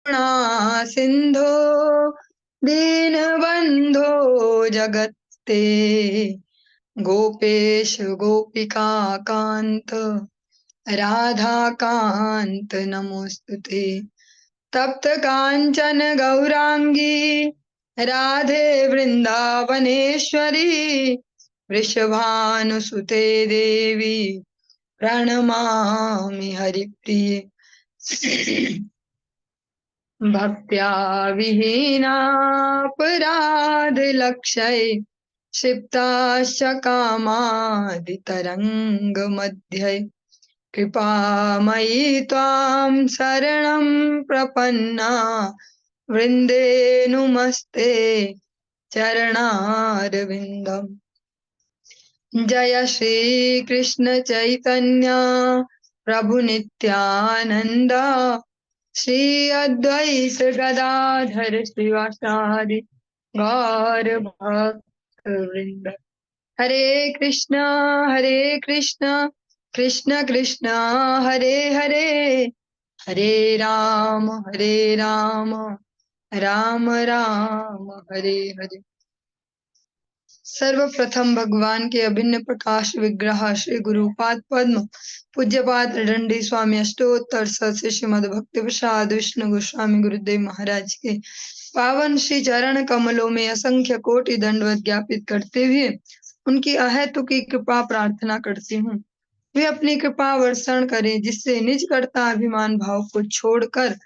करुणा सिंधो दीनबंधो जगत्ते गोपेश गोपिका कांत राधा कांत नमोस्तुते। तप्त कांचन गौरांगी राधे वृंदावनेश्वरी वृषभानुसुते देवी प्रणमामि हरिप्रिये। भक्त्या विहीनापराध लक्षये क्षिप्ताश्च कामादितरंग मध्य कृपामयी त्वां शरणं प्रपन्ना वृंदे नुमस्ते चरणारविन्दम्। जय श्री कृष्ण चैतन्य प्रभु नित्यानंद श्री अद्वैत गदाधर श्रीवासादि गौर भक्त वृंद। हरे कृष्ण कृष्ण कृष्ण हरे हरे, हरे राम राम राम हरे हरे। सर्वप्रथम भगवान के अभिन्न प्रकाश विग्रह श्री गुरुपाद पद्म पूज्यपाद दंडी स्वामी अष्टोत्तर सत श्रीमद भक्ति प्रसाद विष्णु गोस्वामी गुरुदेव महाराज के पावन श्री चरण कमलों में असंख्य कोटि दंडवत ज्ञापित करते हुए उनकी अहेतुकी कृपा प्रार्थना करती हूँ। वे अपनी कृपा वर्षण करें जिससे निज कर्ता अभिमान भाव को छोड़कर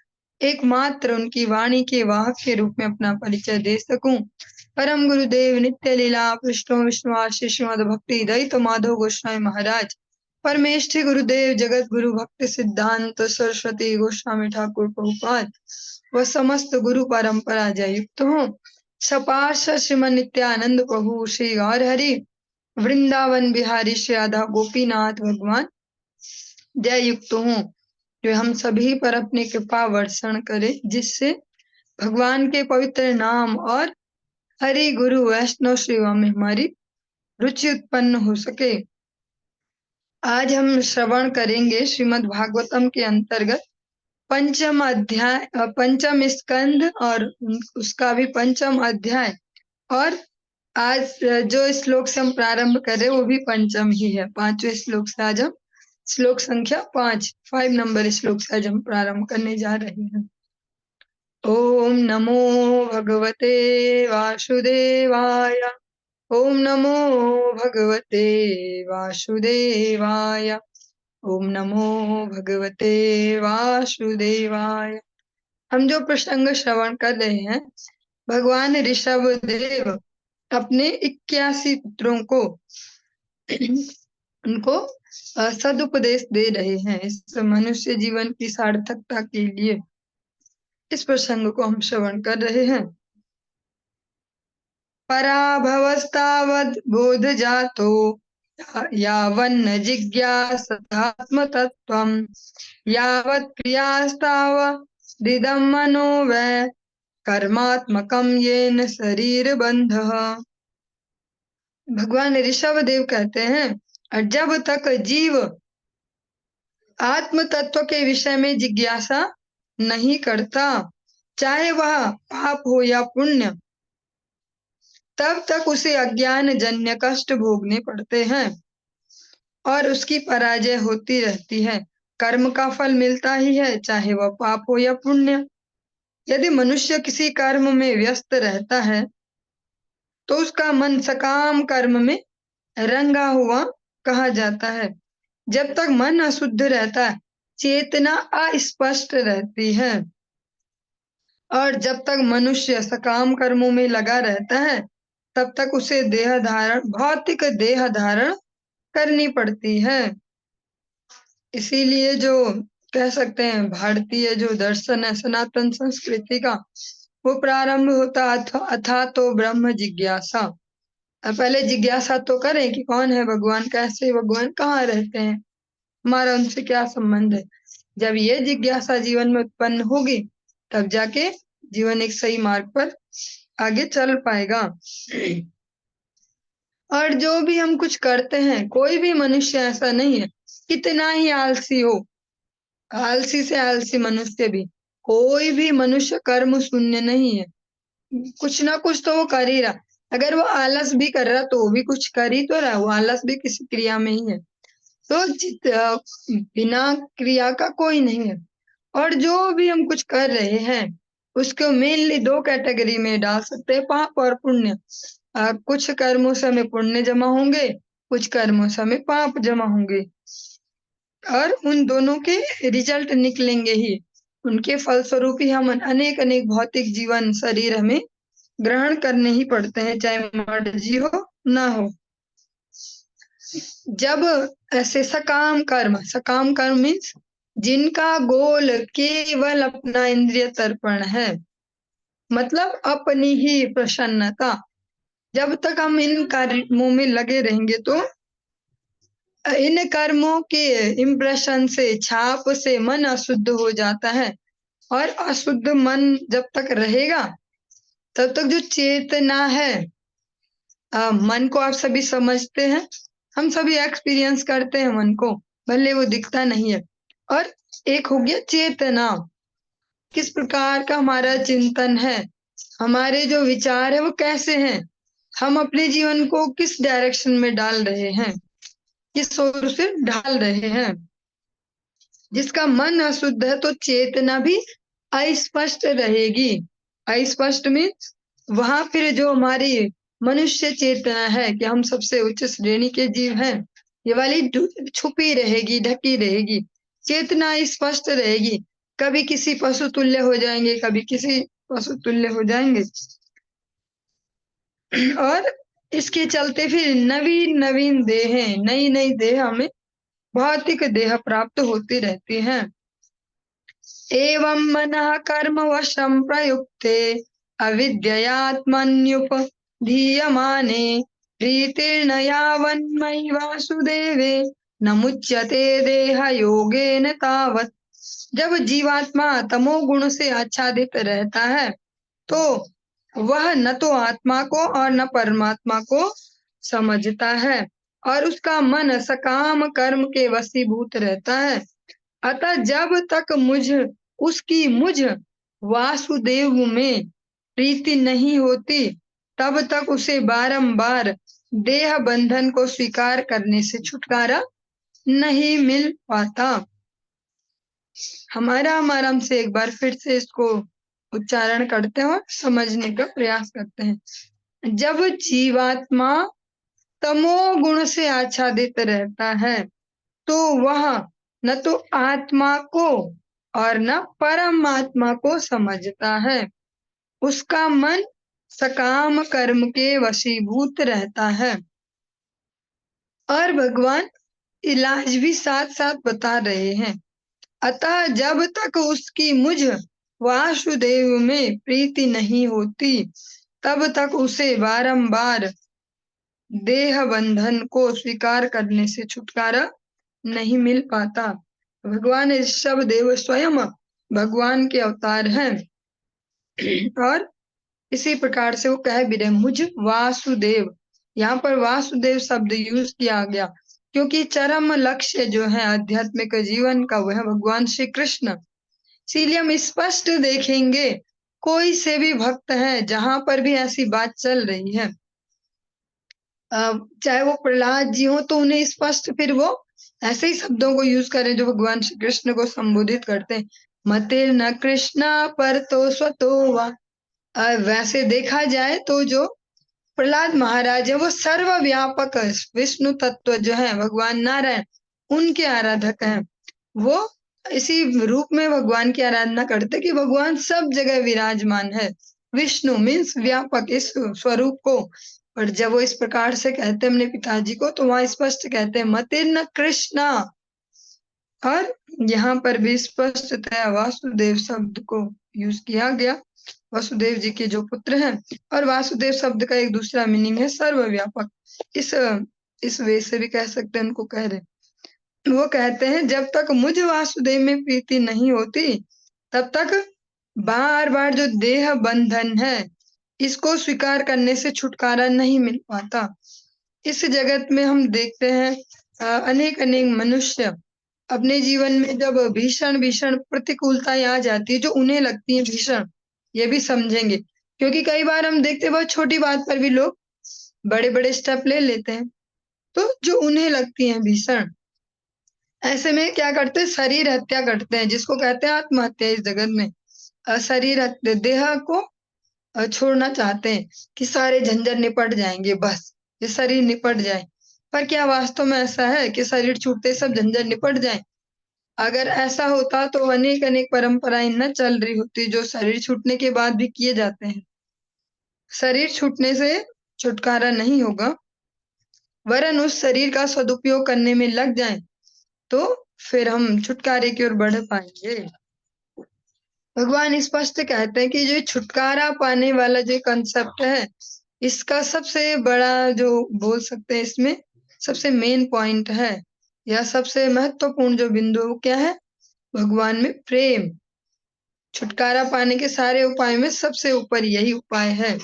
एकमात्र उनकी वाणी के वाहक के रूप में अपना परिचय दे सकूं। परम गुरुदेव नित्य लीला पृष्ठों विष्णुवासी श्रीमद भक्ति दयित माधव गोस्वामी महाराज, परमेष्ठी गुरुदेव जगत गुरु भक्ति सिद्धांत सरस्वती गोस्वामी ठाकुर प्रभुपाद व समस्त गुरु परंपरा जय युक्त हो। सपार्षद श्रीमद नित्यानंद प्रभु श्री गौर हरि वृंदावन बिहारी श्री राधा गोपीनाथ भगवान जय युक्त हो, जो हम सभी पर अपनी कृपा वर्षण करे जिससे भगवान के पवित्र नाम और हरि गुरु वैष्णव सेवा में हमारी रुचि उत्पन्न हो सके। आज हम श्रवण करेंगे श्रीमद् भागवतम के अंतर्गत पंचम अध्याय, पंचम स्कंद और उसका भी पंचम अध्याय, और आज जो श्लोक से हम प्रारंभ करें वो भी पंचम ही है। पांचवें श्लोक से आज हम श्लोक संख्या 5 नंबर श्लोक से आज हम प्रारंभ करने जा रहे हैं। ओम नमो भगवते वासुदेवाय, ओम नमो भगवते वासुदेवाय, ओम नमो भगवते वासुदेवाय। हम जो प्रसंग श्रवण कर रहे हैं, भगवान ऋषभ देव अपने 81 पुत्रों को उनको सदुपदेश दे रहे हैं इस मनुष्य जीवन की सार्थकता के लिए। इस प्रसंग को हम श्रवण कर रहे हैं। पराभवस्तावद् बोध जातो यावन्न जिज्ञासात्म तत्त्वम् यावत् क्रियास्तावदिदं मनो वै कर्मात्मकं येन शरीर बंधः। भगवान ऋषभ देव कहते हैं, जब तक जीव आत्म तत्व के विषय में जिज्ञासा नहीं करता, चाहे वह पाप हो या पुण्य, तब तक उसे अज्ञान जन्य कष्ट भोगने पड़ते हैं और उसकी पराजय होती रहती है। कर्म का फल मिलता ही है, चाहे वह पाप हो या पुण्य। यदि मनुष्य किसी कर्म में व्यस्त रहता है तो उसका मन सकाम कर्म में रंगा हुआ कहा जाता है। जब तक मन अशुद्ध रहता है, चेतना अस्पष्ट रहती है, और जब तक मनुष्य सकाम कर्मों में लगा रहता है तब तक उसे देह धारण, भौतिक देह धारण करनी पड़ती है। इसीलिए जो कह सकते हैं भारतीय जो दर्शन है सनातन संस्कृति का, वो प्रारंभ होता अथा तो ब्रह्म जिज्ञासा। पहले जिज्ञासा तो करें कि कौन है भगवान, कैसे भगवान, कहाँ रहते हैं, हमारा उनसे क्या संबंध है। जब ये जिज्ञासा जीवन में उत्पन्न होगी तब जाके जीवन एक सही मार्ग पर आगे चल पाएगा। और जो भी हम कुछ करते हैं, कोई भी मनुष्य ऐसा नहीं है, कितना ही आलसी हो, आलसी से आलसी मनुष्य भी कोई भी मनुष्य कर्म शून्य नहीं है, कुछ ना कुछ तो वो कर ही रहा। अगर वो आलस भी कर रहा तो वो भी कुछ कर ही तो रहा, वो आलस भी किसी क्रिया में ही है। तो बिना क्रिया का कोई नहीं है। और जो भी हम कुछ कर रहे हैं उसको मेनली दो कैटेगरी में डाल सकते हैं, पाप और पुण्य। कुछ कर्मों से हमें पुण्य जमा होंगे, कुछ कर्मों से हमें पाप जमा होंगे, और उन दोनों के रिजल्ट निकलेंगे ही। उनके फलस्वरूप ही हम अनेक अनेक भौतिक जीवन शरीर हमें ग्रहण करने ही पड़ते हैं, चाहे मर्जी हो ना हो। जब ऐसे सकाम कर्म मीन्स जिनका गोल केवल अपना इंद्रिय तर्पण है, मतलब अपनी ही प्रसन्नता। जब तक हम इन कर्मों में लगे रहेंगे तो इन कर्मों के इम्प्रेशन से, छाप से मन अशुद्ध हो जाता है। और अशुद्ध मन जब तक रहेगा तब तक जो चेतना है, मन को आप सभी समझते हैं, हम सभी एक्सपीरियंस करते हैं मन को, भले वो दिखता नहीं है। और एक हो गया चेतना, किस प्रकार का हमारा चिंतन है, हमारे जो विचार है वो कैसे हैं, हम अपने जीवन को किस डायरेक्शन में डाल रहे हैं, किस ओर से ढाल रहे हैं। जिसका मन अशुद्ध है तो चेतना भी अस्पष्ट रहेगी। अस्पष्ट मीन्स वहां फिर जो हमारी मनुष्य चेतना है कि हम सबसे उच्च श्रेणी के जीव हैं, ये वाली छुपी रहेगी, ढकी रहेगी। चेतना स्पष्ट रहेगी, कभी किसी पशु तुल्य हो जाएंगे, कभी किसी पशु तुल्य हो जाएंगे। और इसके चलते फिर नवीन नवीन देह, नई नई देह हमें भौतिक देह प्राप्त होती रहती हैं। एवं मनः कर्म वशं प्रयुक्ते अविद्ययात्मन्युपधीयमाने प्रीतिर्न यावन्मयि वासुदेवे न मुच्यते देह योगेन तावत्। जब जीवात्मा तमोगुण से आच्छादित रहता है तो वह न तो आत्मा को और न परमात्मा को समझता है, और उसका मन सकाम कर्म के वशीभूत रहता है। अतः जब तक मुझ वासुदेव में प्रीति नहीं होती तब तक उसे बारंबार देह बंधन को स्वीकार करने से छुटकारा नहीं मिल पाता। हमारा आराम से एक बार फिर से इसको उच्चारण करते हैं और समझने का प्रयास करते हैं। जब जीवात्मा तमोगुण से आच्छादित रहता है तो वह न तो आत्मा को और न परमात्मा को समझता है, उसका मन सकाम कर्म के वशीभूत रहता है। और भगवान इलाज भी साथ साथ बता रहे हैं। अतः जब तक उसकी मुझ वासुदेव में प्रीति नहीं होती तब तक उसे बारंबार देह बंधन को स्वीकार करने से छुटकारा नहीं मिल पाता। भगवान ऋषभ देव स्वयं भगवान के अवतार हैं, और इसी प्रकार से वो कह भी रहे मुझ वासुदेव। यहाँ पर वासुदेव शब्द यूज किया गया क्योंकि चरम लक्ष्य जो है आध्यात्मिक जीवन का वह भगवान श्री कृष्ण। इसीलिए हम स्पष्ट देखेंगे कोई से भी भक्त है जहां पर भी ऐसी बात चल रही है, चाहे वो प्रहलाद जी हो तो उन्हें स्पष्ट फिर वो ऐसे ही शब्दों को यूज करें जो भगवान श्री कृष्ण को संबोधित करते हैं। मतिर न कृष्णा पर तो स्वतो वा। वैसे देखा जाए तो जो प्रहलाद महाराज है वो सर्वव्यापक विष्णु तत्व जो है भगवान नारायण उनके आराधक हैं। वो इसी रूप में भगवान की आराधना करते कि भगवान सब जगह विराजमान है। विष्णु मीन्स व्यापक इस स्वरूप को। और जब वो इस प्रकार से कहते हैं अपने पिताजी को तो वहां स्पष्ट कहते हैं मतिर्न कृष्णा। और यहाँ पर भी स्पष्टतया वासुदेव शब्द को यूज किया गया, वासुदेव जी के जो पुत्र हैं। और वासुदेव शब्द का एक दूसरा मीनिंग है सर्वव्यापक। इस वे से भी कह सकते हैं, उनको कह रहे। वो कहते हैं जब तक मुझ वासुदेव में प्रीति नहीं होती तब तक बार बार जो देह बंधन है इसको स्वीकार करने से छुटकारा नहीं मिल पाता। इस जगत में हम देखते हैं अनेक अनेक मनुष्य अपने जीवन में जब भीषण भीषण प्रतिकूलताएं आ जाती है जो उन्हें लगती है भीषण, ये भी समझेंगे, क्योंकि कई बार हम देखते हैं बहुत छोटी बात पर भी लोग बड़े बड़े स्टेप ले लेते हैं, तो जो उन्हें लगती है भीषण, ऐसे में क्या करते हैं, शरीर हत्या करते हैं, जिसको कहते हैं आत्महत्या इस जगत में। शरीर देह को छोड़ना चाहते हैं कि सारे झंझट निपट जाएंगे, बस ये शरीर निपट जाए। पर क्या वास्तव में ऐसा है कि शरीर छूटते सब झंझट निपट जाए? अगर ऐसा होता तो अनेक अनेक परंपराएं न चल रही होती जो शरीर छूटने के बाद भी किए जाते हैं। शरीर छूटने से छुटकारा नहीं होगा, वरन उस शरीर का सदुपयोग करने में लग जाएं, तो फिर हम छुटकारे की ओर बढ़ पाएंगे। भगवान स्पष्ट कहते हैं कि जो छुटकारा पाने वाला जो कंसेप्ट है, इसका सबसे बड़ा जो बोल सकते हैं, इसमें सबसे मेन पॉइंट है या सबसे महत्वपूर्ण जो बिंदु है, वो क्या है? भगवान में प्रेम। छुटकारा पाने के सारे उपाय में सबसे ऊपर यही उपाय है।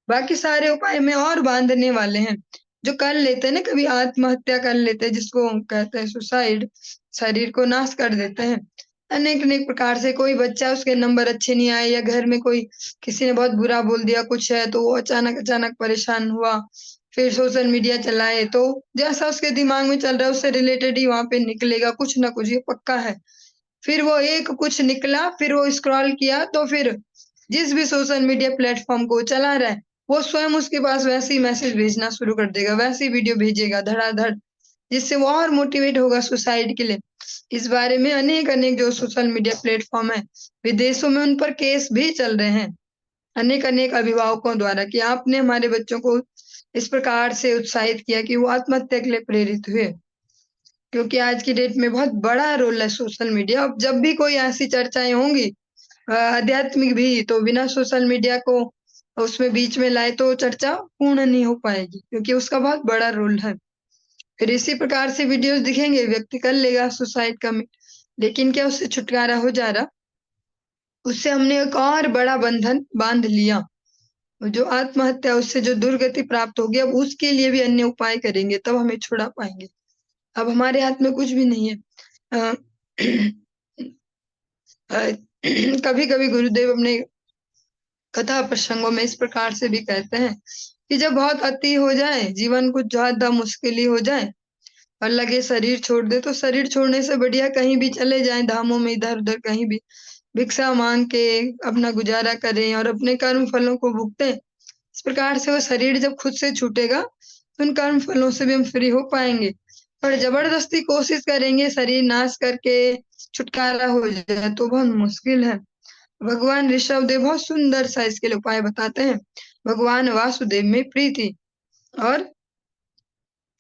बाकी सारे उपाय में और बांधने वाले हैं, जो कर लेते हैं ना, कभी आत्महत्या कर लेते हैं जिसको हम कहते हैं सुसाइड, शरीर को नाश कर देते हैं अनेक अनेक प्रकार से। कोई बच्चा, उसके नंबर अच्छे नहीं आए, या घर में कोई किसी ने बहुत बुरा बोल दिया कुछ है, तो वो अचानक अचानक परेशान हुआ, फिर सोशल मीडिया चलाए, तो जैसा उसके दिमाग में चल रहा है उससे रिलेटेड ही वहां पे निकलेगा कुछ ना कुछ, ये पक्का है। फिर वो एक कुछ निकला, फिर वो स्क्रॉल किया, तो फिर जिस भी सोशल मीडिया प्लेटफॉर्म को चला रहा है, वो स्वयं उसके पास वैसे ही मैसेज भेजना शुरू कर देगा, वैसे ही वीडियो भेजेगा धड़ाधड़, जिससे वो और मोटिवेट होगा सुसाइड के लिए। इस बारे में अनेक अनेक जो सोशल मीडिया प्लेटफॉर्म है, विदेशों में उन पर केस भी चल रहे हैं अनेक अनेक अभिभावकों द्वारा, कि आपने हमारे बच्चों को इस प्रकार से उत्साहित किया कि वो आत्महत्या के लिए प्रेरित हुए। क्योंकि आज की डेट में बहुत बड़ा रोल है सोशल मीडिया। अब जब भी कोई ऐसी चर्चाएं होंगी आध्यात्मिक भी, तो बिना सोशल मीडिया को उसमें बीच में लाए तो चर्चा पूर्ण नहीं हो पाएगी, क्योंकि उसका बहुत बड़ा रोल है। फिर इसी प्रकार से वीडियोस दिखेंगे, व्यक्ति कर लेगा सुसाइड कमिट, लेकिन क्या उससे छुटकारा हो जा रहा? उससे हमने एक और बड़ा बंधन बांध लिया। जो आत्महत्या, उससे जो दुर्गति प्राप्त होगी, अब उसके लिए भी अन्य उपाय करेंगे, तब हमें छुड़ा पाएंगे। अब हमारे हाथ में कुछ भी नहीं है। कभी कभी गुरुदेव अपने कथा प्रसंगों में इस प्रकार से भी कहते हैं कि जब बहुत अति हो जाए, जीवन कुछ ज्यादा मुश्किल हो जाए और लगे शरीर छोड़ दे, तो शरीर छोड़ने से बढ़िया कहीं भी चले जाएं, धामों में इधर उधर कहीं भी भिक्षा मांग के अपना गुजारा करें और अपने कर्म फलों को भुगतें। इस प्रकार से वो शरीर जब खुद से छूटेगा, तो उन कर्म फलों से भी हम फ्री हो पाएंगे। पर जबरदस्ती कोशिश करेंगे शरीर नाश करके छुटकारा हो जाए, तो बहुत मुश्किल है। भगवान ऋषभदेव बहुत सुंदर सा इसके लिए उपाय बताते हैं। भगवान वासुदेव में प्रीति, और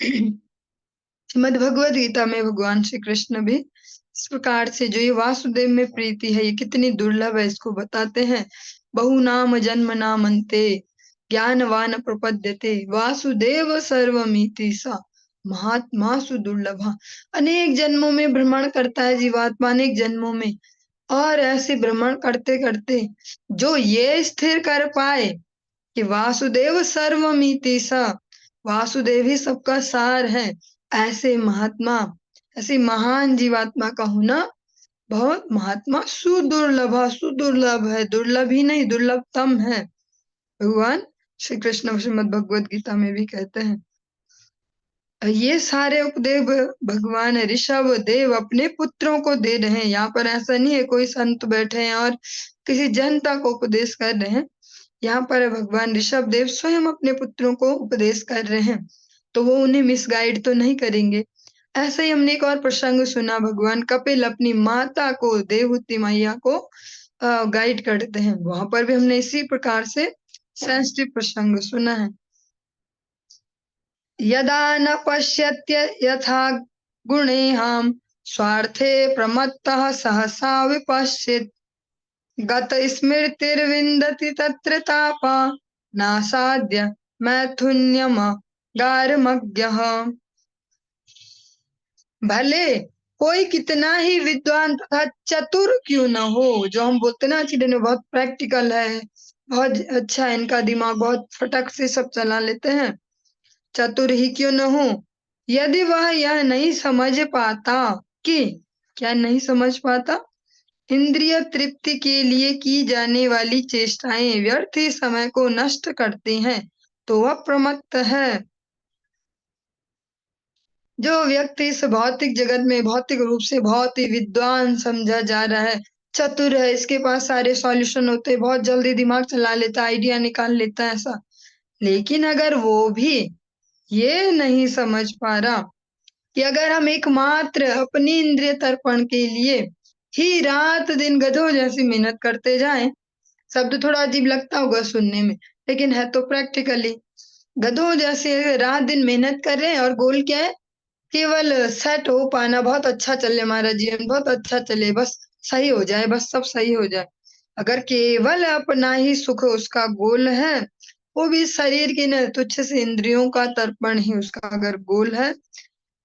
श्रीमद भगवद गीता में भगवान श्री कृष्ण भी इस प्रकार से जो ये वासुदेव में प्रीति है, ये कितनी दुर्लभ है, इसको बताते हैं। बहु नाम जन्म नामन्ते ज्ञानवान प्रपद्यते वासुदेव सर्वमिति सा महात्मा सुदुर्लभ। अनेक जन्मों में भ्रमण करता है जीवात्मा, अनेक जन्मों में, और ऐसे भ्रमण करते करते जो ये स्थिर कर पाए कि वासुदेव सर्वमिति सा, वासुदेव ही सबका सार है, ऐसे महात्मा, ऐसी महान जीवात्मा का होना बहुत महात्मा सुदुर्लभ, सुदुर्लभ है, दुर्लभ ही नहीं दुर्लभतम है। भगवान श्री कृष्ण श्रीमद भगवद गीता में भी कहते हैं। ये सारे उपदेश भगवान ऋषभ देव अपने पुत्रों को दे रहे हैं। यहाँ पर ऐसा नहीं है कोई संत बैठे हैं और किसी जनता को उपदेश कर रहे हैं। यहाँ पर भगवान ऋषभ देव स्वयं अपने पुत्रों को उपदेश कर रहे हैं, तो वो उन्हें मिसगाइड तो नहीं करेंगे। ऐसे ही हमने एक और प्रसंग सुना, भगवान कपिल अपनी माता को, देवहूति मैया को गाइड करते हैं। वहां पर भी हमने इसी प्रकार से सेंसिटिव प्रसंग सुना है। यदा न पश्यत्य यथा गुणेहाम स्वार्थे प्रमत्तः सहसा विपश्येत् गत स्मृतिर्विन्दति तत्र तापा नासाद्य मैथुन्यम गारमज्ञः। भले कोई कितना ही विद्वान तथा चतुर क्यों न हो, जो हम बोलते ना चिड़िया बहुत प्रैक्टिकल है, बहुत अच्छा है इनका दिमाग, बहुत फटक से सब चला लेते हैं, चतुर ही क्यों न हो, यदि वह यह नहीं समझ पाता कि क्या नहीं समझ पाता? इंद्रिय तृप्ति के लिए की जाने वाली चेष्टाएं व्यर्थ ही समय को नष्ट करती हैं, तो वह प्रमत्त है। जो व्यक्ति इस भौतिक जगत में भौतिक रूप से बहुत ही विद्वान समझा जा रहा है, चतुर है, इसके पास सारे सॉल्यूशन होते हैं, बहुत जल्दी दिमाग चला लेता है, आइडिया निकाल लेता है ऐसा, लेकिन अगर वो भी ये नहीं समझ पा रहा कि अगर हम एकमात्र अपनी इंद्रिय तर्पण के लिए ही रात दिन गधों जैसी मेहनत करते जाएं, शब्द थोड़ा अजीब लगता होगा सुनने में, लेकिन है तो प्रैक्टिकली गधों जैसे रात दिन मेहनत कर रहे हैं और गोल क्या है? केवल सेट हो पाना, बहुत अच्छा चले हमारा जीवन, बहुत अच्छा चले, बस सही हो जाए, बस सब सही हो जाए। अगर केवल अपना ही सुख उसका गोल है, वो भी शरीर की न तुच्छ से इंद्रियों का तर्पण ही उसका अगर गोल है,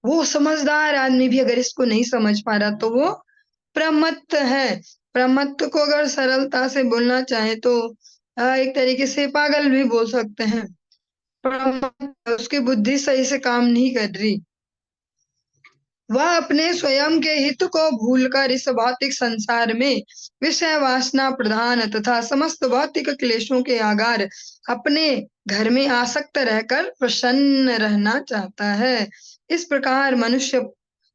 वो समझदार आदमी भी अगर इसको नहीं समझ पा रहा तो वो प्रमत्त है। प्रमत्त को अगर सरलता से बोलना चाहे तो एक तरीके से पागल भी बोल सकते हैं। प्रमत्त, उसकी बुद्धि सही से काम नहीं कर रही। वह अपने स्वयं के हित को भूलकर इस भौतिक संसार में विषय वासना प्रधान तथा समस्त भौतिक क्लेशों के आगार अपने घर में आसक्त रहकर प्रसन्न रहना चाहता है। इस प्रकार मनुष्य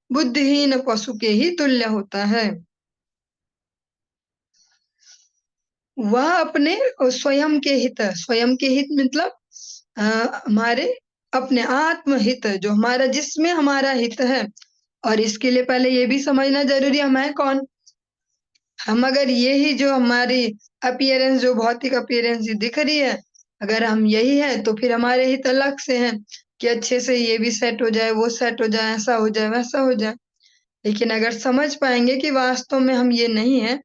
बुद्धिहीन पशु के ही तुल्य होता है। वह अपने स्वयं के हित मतलब हमारे अपने आत्महित, जो हमारा जिसमें हमारा हित है। और इसके लिए पहले ये भी समझना जरूरी है, हम है कौन? हम अगर ये ही जो हमारी अपीयरेंस, जो भौतिक अपीयरेंस दिख रही है, अगर हम यही है तो फिर हमारे हित अलग से हैं कि अच्छे से ये भी सेट हो जाए, वो सेट हो जाए, ऐसा हो जाए, वैसा हो जाए। लेकिन अगर समझ पाएंगे कि वास्तव में हम ये नहीं है,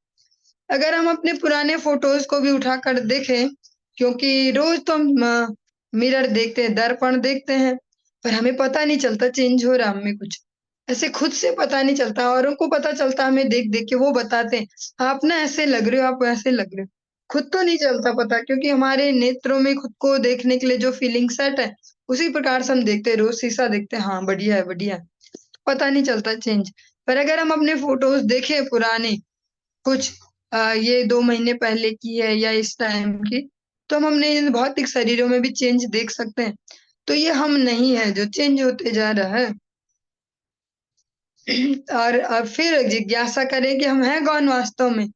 अगर हम अपने पुराने फोटोज को भी उठाकर देखें, क्योंकि रोज तो हम मिरर देखते हैं, दर्पण देखते हैं, पर हमें पता नहीं चलता चेंज हो रहा हमें कुछ, ऐसे खुद से पता नहीं चलता, औरों को पता चलता हमें देख देख के, वो बताते हैं आप ना ऐसे लग रहे हो, आप वैसे लग रहे हो। खुद तो नहीं चलता पता, क्योंकि हमारे नेत्रों में खुद को देखने के लिए जो फीलिंग सेट है, उसी प्रकार से हम देखते हैं, रोज शीशा देखते हैं, हाँ बढ़िया है बढ़िया है, पता नहीं चलता चेंज। पर अगर हम अपने फोटोज देखें पुराने, कुछ ये 2 महीने पहले की है या इस टाइम की, तो हम अपने इन भौतिक शरीरों में भी चेंज देख सकते हैं। तो ये हम नहीं है जो चेंज होते जा रहा है। और फिर जिज्ञासा करें कि हम हैं कौन वास्तव में,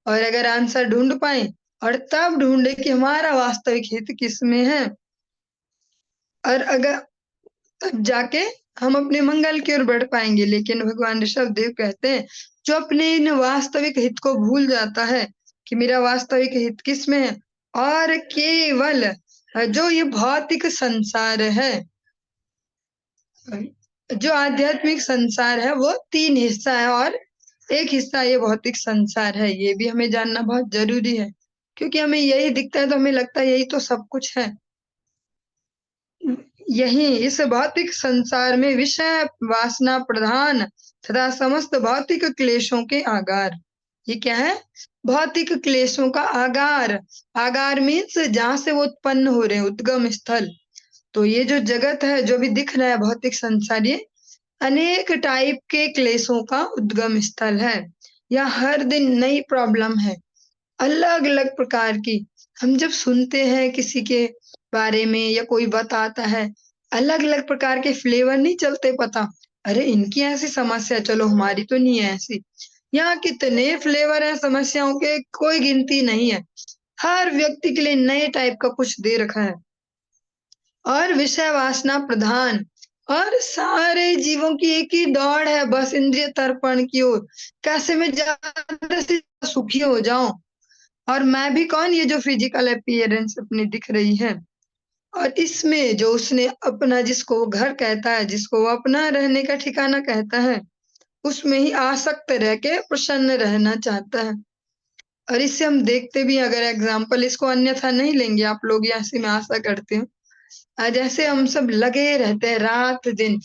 और अगर आंसर ढूंढ पाए और तब ढूंढे कि हमारा वास्तविक हित किसमें है, और अगर तब जाके हम अपने मंगल की ओर बढ़ पाएंगे। लेकिन भगवान ऋषभ देव कहते हैं, जो अपने इन वास्तविक हित को भूल जाता है कि मेरा वास्तविक हित किसमें है, और केवल जो ये भौतिक संसार है, जो आध्यात्मिक संसार है, वो 3 हिस्सा है और एक हिस्सा ये भौतिक संसार है। ये भी हमें जानना बहुत जरूरी है, क्योंकि हमें यही दिखता है तो हमें लगता है यही तो सब कुछ है। यही इस भौतिक संसार में विषय वासना प्रधान तथा समस्त भौतिक क्लेशों के आगार। ये क्या है? भौतिक क्लेशों का आगार। आगार मीन्स जहां से वो उत्पन्न हो रहे हैं, उद्गम स्थल। तो ये जो जगत है, जो भी दिख रहा है भौतिक संसार, ये अनेक टाइप के क्लेशों का उद्गम स्थल है। यहाँ हर दिन नई प्रॉब्लम है, अलग अलग प्रकार की। हम जब सुनते हैं किसी के बारे में या कोई बताता है, अलग अलग प्रकार के फ्लेवर नहीं चलते पता, अरे इनकी ऐसी समस्या, चलो हमारी तो नहीं है ऐसी। यहाँ कितने फ्लेवर हैं समस्याओं के, कोई गिनती नहीं है। हर व्यक्ति के लिए नए टाइप का कुछ दे रखा है, और विषय वासना प्रधान, और सारे जीवों की एक ही दौड़ है, बस इंद्रिय तर्पण की ओर, कैसे मैं ज्यादा से सुखी हो जाऊं। और मैं भी कौन, ये जो फिजिकल अपीयरेंस अपनी दिख रही है, और इसमें जो उसने अपना, जिसको वो घर कहता है, जिसको वो अपना रहने का ठिकाना कहता है, उसमें ही आसक्त रह के प्रसन्न रहना चाहता है। और इससे हम देखते भी, अगर एग्जाम्पल इसको अन्यथा नहीं लेंगे आप लोग, यहाँ से मैं आशा करती हूँ, जैसे हम सब लगे रहते हैं रात दिन,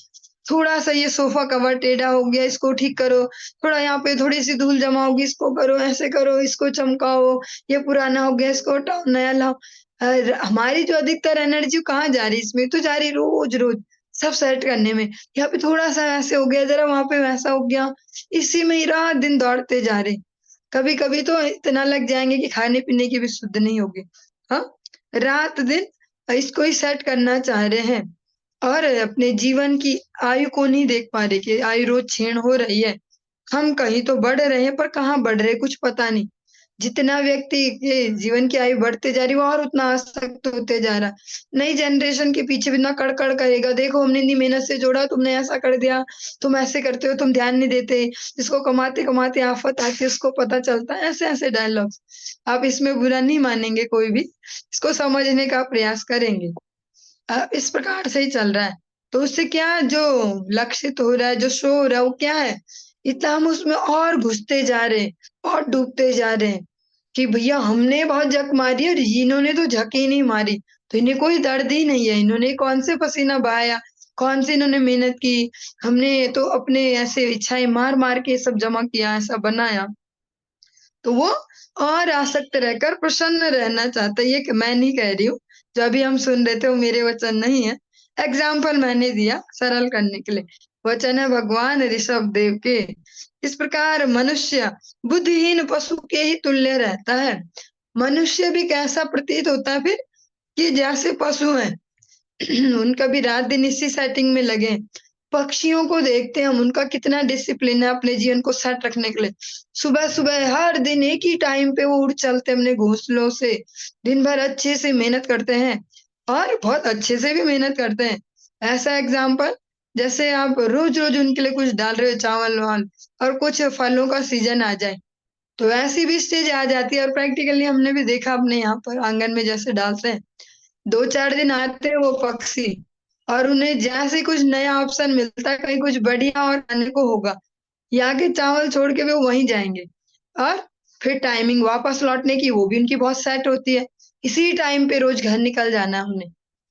थोड़ा सा ये सोफा कवर टेढ़ा हो गया, इसको ठीक करो, थोड़ा यहाँ पे थोड़ी सी धूल जमा होगी, इसको करो, ऐसे करो, इसको चमकाओ, ये पुराना हो गया, इसको हटाओ, नया लाओ। हमारी जो अधिकतर एनर्जी कहाँ जा रही, इसमें तो जा रही रोज रोज। सब सेट करने में। यहाँ पे थोड़ा सा ऐसे हो गया, जरा वहां पे वैसा हो गया, इसी में ही रात दिन दौड़ते जा रहे। कभी कभी तो इतना लग जाएंगे कि खाने पीने की भी शुद्ध नहीं होगी। हाँ, रात दिन इसको ही सेट करना चाह रहे हैं, और अपने जीवन की आयु को नहीं देख पा रहे कि आयु रोज क्षीण हो रही है। हम कहीं तो बढ़ रहे हैं, पर कहाँ बढ़ रहे कुछ पता नहीं। जितना व्यक्ति के जीवन की आयु बढ़ते जा रही है, वो और उतना आसक्त होते जा रहा है। नई जनरेशन के पीछे भी ना कड़ करेगा, देखो हमने इतनी मेहनत से जोड़ा, तुमने ऐसा कर दिया, तुम ऐसे करते हो, तुम ध्यान नहीं देते, जिसको कमाते कमाते आफत आती है उसको पता चलता है, ऐसे ऐसे डायलॉग्स। आप इसमें बुरा नहीं मानेंगे कोई भी, इसको समझने का प्रयास करेंगे। इस प्रकार से ही चल रहा है। तो उससे क्या जो लक्षित हो रहा है, जो शो हो रहा है, वो क्या है? इतना हम उसमें और घुसते जा रहे हैं, और डूबते जा रहे हैं कि भैया हमने बहुत झक मारी और इन्होंने तो झक ही नहीं मारी। तो इन्हें कोई दर्द ही नहीं है, इन्होंने कौन से पसीना बहाया, कौन सी इन्होंने मेहनत की, हमने तो अपने ऐसे इच्छाएं मार मार के सब जमा किया, ऐसा बनाया। तो वो और आसक्त रहकर प्रसन्न रहना चाहता है। ये कि मैं नहीं कह रही हूँ, जो अभी हम सुन रहे थे वो मेरे वचन नहीं है, एग्जाम्पल मैंने दिया सरल करने के लिए। वचन है भगवान ऋषभ देव के। इस प्रकार मनुष्य बुद्धिहीन पशु के ही तुल्य रहता है। मनुष्य भी कैसा प्रतीत होता है फिर, कि जैसे पशु हैं उनका भी रात दिन इसी सेटिंग में लगे हैं। पक्षियों को देखते हैं हम, उनका कितना डिसिप्लिन है अपने जीवन को सेट रखने के लिए। सुबह सुबह हर दिन एक ही टाइम पे वो उड़ चलते हैं अपने घोंसलों से, दिन भर अच्छे से मेहनत करते हैं, और बहुत अच्छे से भी मेहनत करते हैं। ऐसा एग्जाम्पल, जैसे आप रोज रोज उनके लिए कुछ डाल रहे हो, चावल वावल, और कुछ फलों का सीजन आ जाए, तो ऐसी भी स्टेज आ जाती है। और प्रैक्टिकली हमने भी देखा अपने यहाँ पर आंगन में जैसे डालते हैं, 2-4 दिन आते हैं वो पक्षी, और उन्हें जैसे कुछ नया ऑप्शन मिलता है, कहीं कुछ बढ़िया और खाने को होगा, यहाँ के चावल छोड़ के वो वहीं जाएंगे। और फिर टाइमिंग वापस लौटने की वो भी उनकी बहुत सेट होती है, इसी टाइम पे रोज घर निकल जाना है हमने।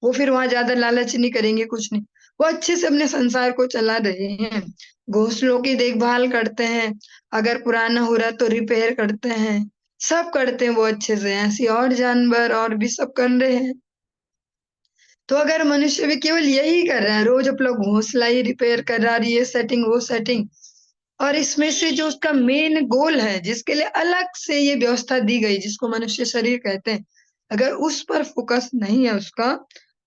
वो फिर वहां ज्यादा लालच नहीं करेंगे, कुछ नहीं, वो अच्छे से अपने संसार को चला रहे हैं। घोंसलों की देखभाल करते हैं, अगर पुराना हो रहा है तो रिपेयर करते हैं, सब करते हैं वो अच्छे से। ऐसी और जानवर और भी सब कर रहे हैं। तो अगर मनुष्य भी केवल यही कर रहा है, रोज अपना घोंसला ही रिपेयर कर रहा है, ये सेटिंग वो सेटिंग, और इसमें से जो उसका मेन गोल है, जिसके लिए अलग से ये व्यवस्था दी गई, जिसको मनुष्य शरीर कहते हैं, अगर उस पर फोकस नहीं है उसका,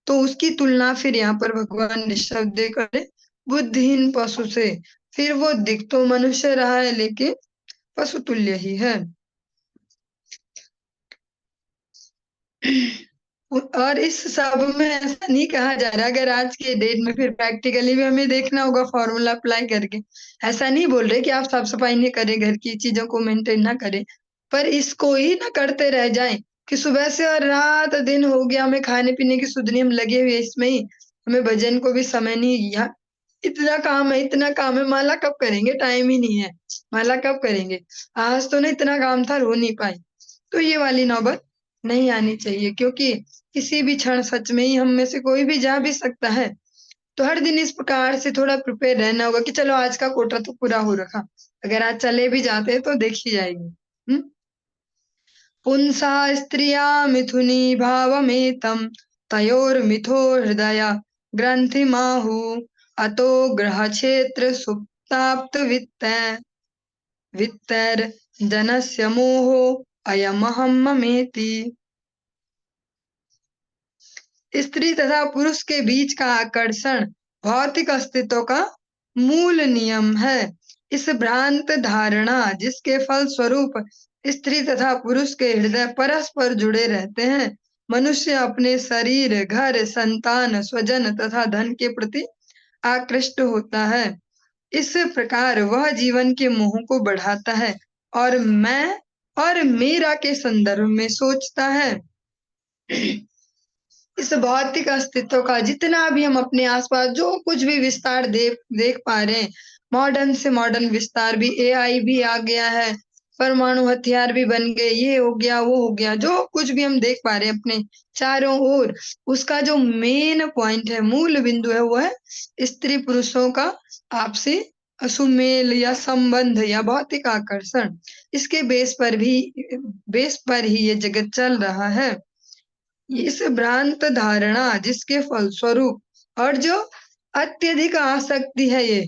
तो उसकी तुलना फिर यहाँ पर भगवान ऋषभ देव करे बुद्धिहीन पशु से। फिर वो दिख तो मनुष्य रहा है, लेकिन पशु तुल्य ही है। और इस सब में ऐसा नहीं कहा जा रहा, अगर आज के डेट में फिर प्रैक्टिकली भी हमें देखना होगा फॉर्मूला अप्लाई करके। ऐसा नहीं बोल रहे कि आप साफ सफाई नहीं करें, घर की चीजों को मेंटेन ना करें, पर इसको ही ना करते रह जाएं कि सुबह से और रात दिन हो गया, हमें खाने पीने की सुध नहीं, हम लगे हुए इसमें ही, हमें भजन को भी समय नहीं। यार इतना काम है, इतना काम है, माला कब करेंगे, टाइम ही नहीं है, माला कब करेंगे, आज तो ना इतना काम था, रो नहीं पाई। तो ये वाली नौबत नहीं आनी चाहिए, क्योंकि किसी भी क्षण सच में ही हम में से कोई भी जा भी सकता है। तो हर दिन इस प्रकार से थोड़ा प्रिपेयर रहना होगा कि चलो आज का कोटा तो पूरा हो रखा, अगर आज चले भी जाते हैं तो देखी जाएगी। पुंसा स्त्रिया मिथुनी भावमेतं तयोर्मिथो हृदय ग्रंथिमाहु अतो ग्रह क्षेत्र सुप्ताप्त वित्तैर्जनस्य मोहो अयमहं ममेति। स्त्री तथा पुरुष के बीच का आकर्षण भौतिक अस्तित्व का मूल नियम है। इस भ्रांत धारणा, जिसके फल स्वरूप स्त्री तथा पुरुष के हृदय परस्पर जुड़े रहते हैं, मनुष्य अपने शरीर, घर, संतान, स्वजन तथा धन के प्रति आकृष्ट होता है। इस प्रकार वह जीवन के मोह को बढ़ाता है, और मैं और मेरा के संदर्भ में सोचता है। इस भौतिक अस्तित्व का जितना भी हम अपने आसपास जो कुछ भी विस्तार देख पा रहे हैं, मॉडर्न से मॉडर्न विस्तार भी, एआई भी आ गया है, परमाणु हथियार भी बन गए, ये हो गया वो हो गया, जो कुछ भी हम देख पा रहे हैं अपने चारों ओर, उसका जो मेन पॉइंट है, मूल बिंदु है, वो है स्त्री पुरुषों का आपसी सुमेल या संबंध या भौतिक आकर्षण। इसके बेस पर ही ये जगत चल रहा है। इस भ्रांत धारणा, जिसके फलस्वरूप, और जो अत्यधिक आसक्ति है ये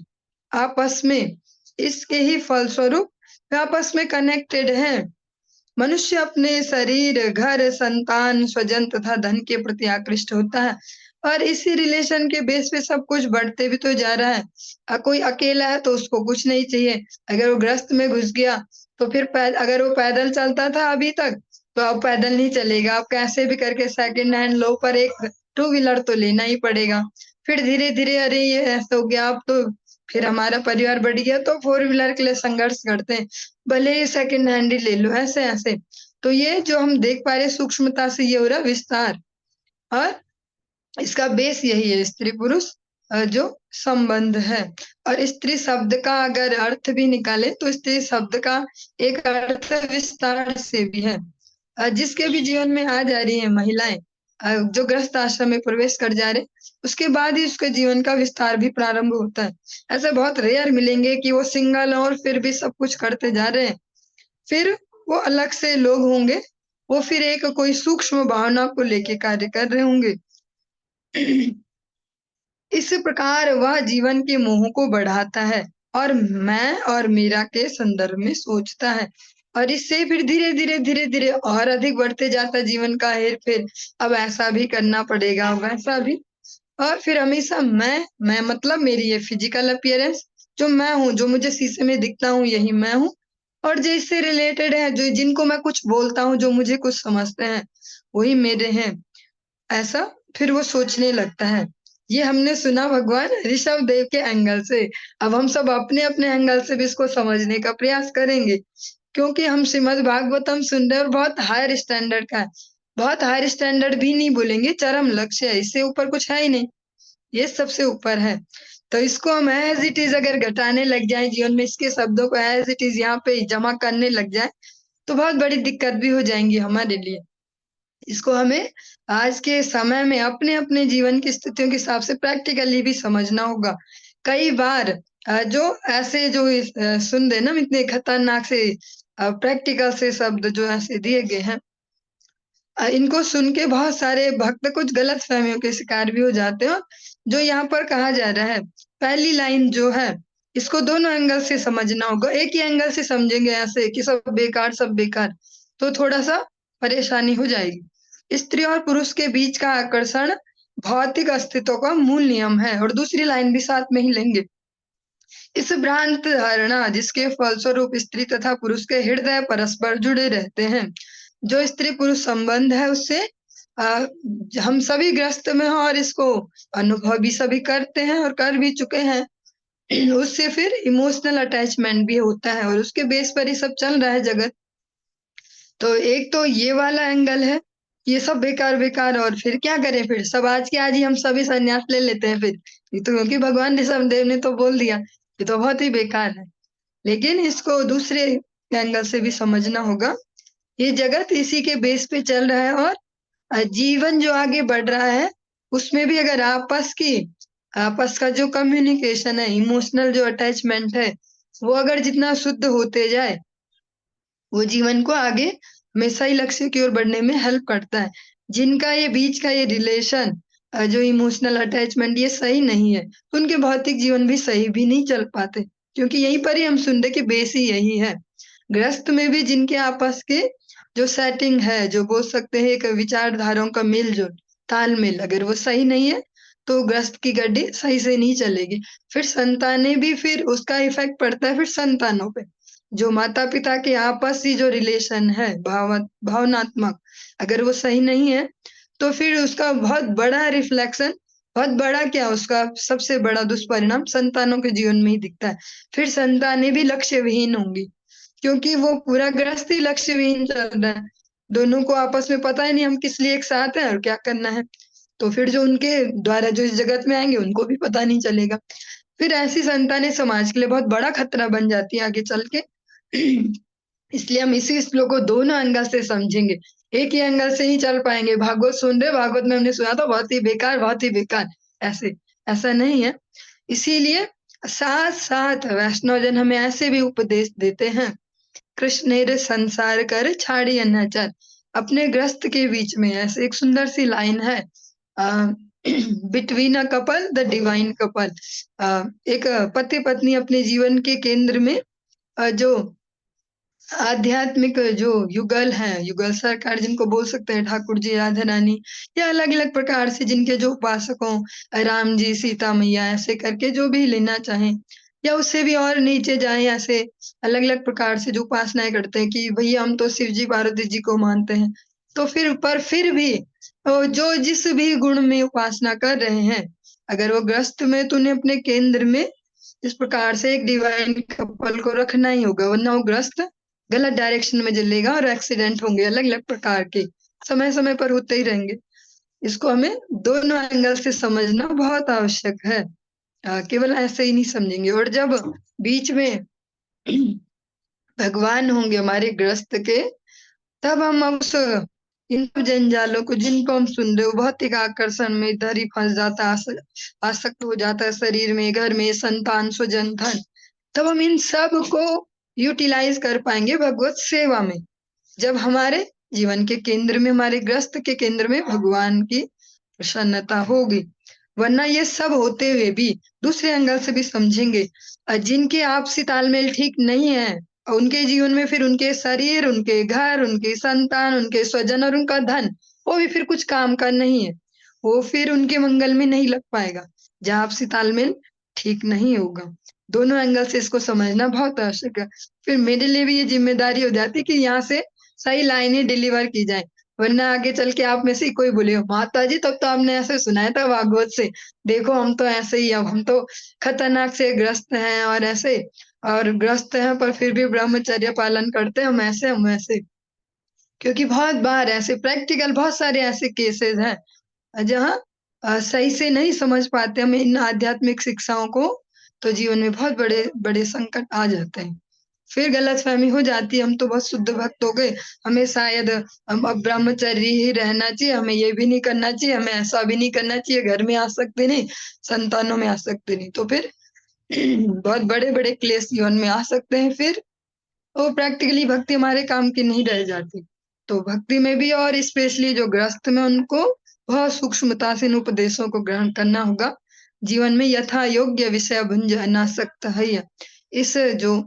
आपस में, इसके ही फलस्वरूप वे आपस में कनेक्टेड हैं। मनुष्य अपने शरीर, घर, संतान, स्वजन तथा धन के प्रति आकृष्ट होता है और इसी रिलेशन के बेस पे सब कुछ बढ़ते भी तो जा रहा है। कोई अकेला है तो उसको कुछ नहीं चाहिए, अगर वो ग्रस्त में घुस गया तो फिर अगर वो पैदल चलता था अभी तक तो अब पैदल नहीं चलेगा, अब कैसे भी करके सेकंड हैंड लो पर एक टू व्हीलर तो लेना ही पड़ेगा। फिर धीरे धीरे अरे ये ऐसा हो गया, अब तो फिर हमारा परिवार बढ़ गया तो फोर व्हीलर के लिए संघर्ष करते हैं, भले ही सेकंड हैंड ही ले लो, ऐसे ऐसे। तो ये जो हम देख पा रहे सूक्ष्मता से ये हो रहा विस्तार, और इसका बेस यही है स्त्री पुरुष जो संबंध है। और स्त्री शब्द का अगर अर्थ भी निकाले तो स्त्री शब्द का एक अर्थ विस्तार से भी है। जिसके भी जीवन में आ जा रही है महिलाएं, जो गृहस्थ आश्रम में प्रवेश कर जा रहे, उसके बाद ही उसके जीवन का विस्तार भी प्रारंभ होता है। ऐसे बहुत रेयर मिलेंगे कि वो सिंगल और फिर भी सब कुछ करते जा रहे हैं। फिर वो अलग से लोग होंगे, वो फिर एक कोई सूक्ष्म भावना को लेके कार्य कर रहे होंगे। इस प्रकार वह जीवन के मोह को बढ़ाता है और मैं और मेरा के संदर्भ में सोचता है, और इससे फिर धीरे धीरे धीरे धीरे और अधिक बढ़ते जाता है जीवन का हेर फेर। अब ऐसा भी करना पड़ेगा, वैसा भी, और फिर हमेशा मैं मतलब मेरी ये फिजिकल अपीयरेंस, जो मैं हूँ, जो मुझे शीशे में दिखता हूँ यही मैं हूँ, और जो इससे रिलेटेड है, जो जिनको मैं कुछ बोलता हूँ, जो मुझे कुछ समझते हैं वही मेरे हैं, ऐसा फिर वो सोचने लगता है। ये हमने सुना भगवान ऋषभ देव के एंगल से। अब हम सब अपने अपने एंगल से भी इसको समझने का प्रयास करेंगे, क्योंकि हम श्रीमद् भागवतम सुन रहे हैं और बहुत हायर स्टैंडर्ड का है। बहुत हायर स्टैंडर्ड भी नहीं बोलेंगे, चरम लक्ष्य है, इससे ऊपर कुछ है ही नहीं, ये सबसे ऊपर है। तो इसको हम एज इट इज अगर घटाने लग जाए जीवन में, इसके शब्दों को एज इट इज यहाँ पे जमा करने लग जाए तो बहुत बड़ी दिक्कत भी हो जाएंगी हमारे लिए। इसको हमें आज के समय में अपने अपने जीवन की स्थितियों के हिसाब से प्रैक्टिकली भी समझना होगा। कई बार जो ऐसे जो सुन दे ना इतने खतरनाक से प्रैक्टिकल से शब्द जो ऐसे दिए गए हैं, इनको सुन के बहुत सारे भक्त कुछ गलत फहमियों के शिकार भी हो जाते हैं। जो यहाँ पर कहा जा रहा है, पहली लाइन जो है, इसको दोनों एंगल से समझना होगा। एक ही एंगल से समझेंगे ऐसे कि सब बेकार सब बेकार, तो थोड़ा सा परेशानी हो जाएगी। स्त्री और पुरुष के बीच का आकर्षण भौतिक अस्तित्व का मूल नियम है, और दूसरी लाइन भी साथ में ही लेंगे। इस भ्रांत धारणा जिसके फलस्वरूप स्त्री तथा पुरुष के हृदय परस्पर जुड़े रहते हैं, जो स्त्री पुरुष संबंध है उससे हम सभी ग्रस्त में हैं और इसको अनुभव भी सभी करते हैं और कर भी चुके हैं। उससे फिर इमोशनल अटैचमेंट भी होता है और उसके बेस पर ही सब चल रहा है जगत। तो एक तो ये वाला एंगल है, ये सब बेकार बेकार, और फिर क्या करें, फिर सब आज के आज ही हम सभी संन्यास ले लेते हैं फिर, ये तो क्योंकि भगवान ऋषभ देव ने तो बोल दिया, ये तो बहुत ही बेकार है। लेकिन इसको दूसरे एंगल से भी समझना होगा। ये जगत इसी के बेस पे चल रहा है, और जीवन जो आगे बढ़ रहा है उसमें भी अगर आपस का जो कम्युनिकेशन है, इमोशनल जो अटैचमेंट है, वो अगर जितना शुद्ध होते जाए, वो जीवन को आगे हमेशा ही लक्ष्य की ओर बढ़ने में हेल्प करता है। जिनका ये बीच का ये रिलेशन, जो इमोशनल अटैचमेंट ये सही नहीं है, तो उनके भौतिक जीवन भी सही भी नहीं चल पाते, क्योंकि यहीं पर ही हम सुन रहे कि बेस ही यही है। गृहस्थ में भी जिनके आपस के जो सेटिंग है, जो बोल सकते हैं एक विचारधाराओं का मेल-जोल, तालमेल, अगर वो सही नहीं है तो गृहस्थ की गाड़ी सही से नहीं चलेगी। फिर संतानें भी, फिर उसका इफेक्ट पड़ता है फिर संतानों पे। जो माता-पिता के आपसी जो रिलेशन है भावनात्मक, अगर वो सही नहीं है तो फिर उसका बहुत बड़ा रिफ्लेक्शन, बहुत बड़ा क्या, उसका सबसे बड़ा दुष्परिणाम संतानों के जीवन में ही दिखता है। फिर संतानें भी लक्ष्य विहीन होंगी, क्योंकि वो पूरा गृहस्थ ही लक्ष्य विहीन चल रहा है। दोनों को आपस में पता ही नहीं हम किस लिए एक साथ हैं और क्या करना है। तो फिर जो उनके द्वारा जो इस जगत में आएंगे उनको भी पता नहीं चलेगा। फिर ऐसी संतानें समाज के लिए बहुत बड़ा खतरा बन जाती है आगे चल के। इसलिए हम इसी श्लोक को दोनों एंगल से समझेंगे, एक ही एंगल से ही चल पाएंगे। भागवत सुन रहे, भागवत में हमने सुना था बहुत ही बेकार बहुत ही बेकार, ऐसे ऐसा नहीं है। इसीलिए साथ साथ वैष्णवजन हमें ऐसे भी उपदेश देते हैं, कृष्णेर संसार कर छाड़ी अनाचार। अपने ग्रस्त के बीच में ऐसे एक सुंदर सी लाइन है, between a couple the divine couple. एक पति पत्नी अपने जीवन के केंद्र में जो आध्यात्मिक जो युगल हैं, युगल सरकार जिनको बोल सकते हैं, ठाकुर जी, राधा रानी, या अलग अलग प्रकार से जिनके जो उपासक हों, राम जी, सीता मैया, ऐसे करके जो भी लेना चाहें, या उससे भी और नीचे जाएं, ऐसे अलग अलग प्रकार से जो उपासनाएं करते हैं कि भैया हम तो शिव जी पार्वती जी को मानते हैं। तो फिर भी जो जिस भी गुण में उपासना कर रहे हैं, अगर वो ग्रस्त में, तो उन्हें अपने केंद्र में इस प्रकार से एक डिवाइन कपल को रखना ही होगा, वरना वो ग्रस्त गलत डायरेक्शन में चलेगा और एक्सीडेंट होंगे अलग अलग प्रकार के, समय समय पर होते ही रहेंगे। इसको हमें दोनों एंगल से समझना बहुत आवश्यक है। केवल ऐसे ही नहीं समझेंगे। और जब बीच में भगवान होंगे हमारे ग्रस्त के, तब हम उस इन सब जंजालों को जिनको हम सुन रहे हो, भौतिक आकर्षण में इधर ही फंस जाता है, आसक्त हो जाता है शरीर में, घर में, संतान, स्वजन, धन, तब हम इन सब को यूटिलाइज कर पाएंगे भगवत सेवा में, जब हमारे जीवन के केंद्र में, हमारे ग्रस्त के केंद्र में भगवान की प्रसन्नता होगी। वरना ये सब होते हुए भी दूसरे एंगल से भी समझेंगे, जिनके आपसी तालमेल ठीक नहीं है, और उनके जीवन में फिर उनके शरीर, उनके घर, उनकी संतान, उनके स्वजन और उनका धन, वो भी फिर कुछ काम का नहीं है, वो फिर उनके मंगल में नहीं लग पाएगा, जहाँ आपसी तालमेल ठीक नहीं होगा। दोनों एंगल से इसको समझना बहुत आवश्यक है। फिर मेरे लिए भी ये जिम्मेदारी हो जाती है कि यहाँ से सही लाइनें डिलीवर की जाए, वरना आगे चल के आप में से कोई बोले, माता जी तब तो आपने ऐसे सुनाया था भागवत से, देखो हम तो ऐसे ही, अब हम तो खतरनाक से ग्रस्त हैं और ऐसे, और ग्रस्त हैं पर फिर भी ब्रह्मचर्य पालन करते हैं, हम ऐसे, हम ऐसे। क्योंकि बहुत बार ऐसे प्रैक्टिकल बहुत सारे ऐसे केसेस हैं जहाँ सही से नहीं समझ पाते हम इन आध्यात्मिक शिक्षाओं को, तो जीवन में बहुत बड़े बड़े संकट आ जाते हैं। फिर गलतफहमी हो जाती है, हम तो बहुत शुद्ध भक्त हो गए, हमें शायद हम अब ब्रह्मचर्य ही रहना चाहिए, हमें ये भी नहीं करना चाहिए, हमें ऐसा भी नहीं करना चाहिए, घर में आ सकते नहीं, संतानों में आ सकते नहीं, तो फिर बहुत बड़े बड़े क्लेश जीवन में आ सकते हैं। फिर वो प्रैक्टिकली भक्ति हमारे काम की नहीं रह जाती। तो भक्ति में भी और स्पेशली जो गृहस्थ में, उनको बहुत सूक्ष्मता से इन उपदेशों को ग्रहण करना होगा। जीवन में यथा योग्य विषय भुंज अनासक्त है, इस जो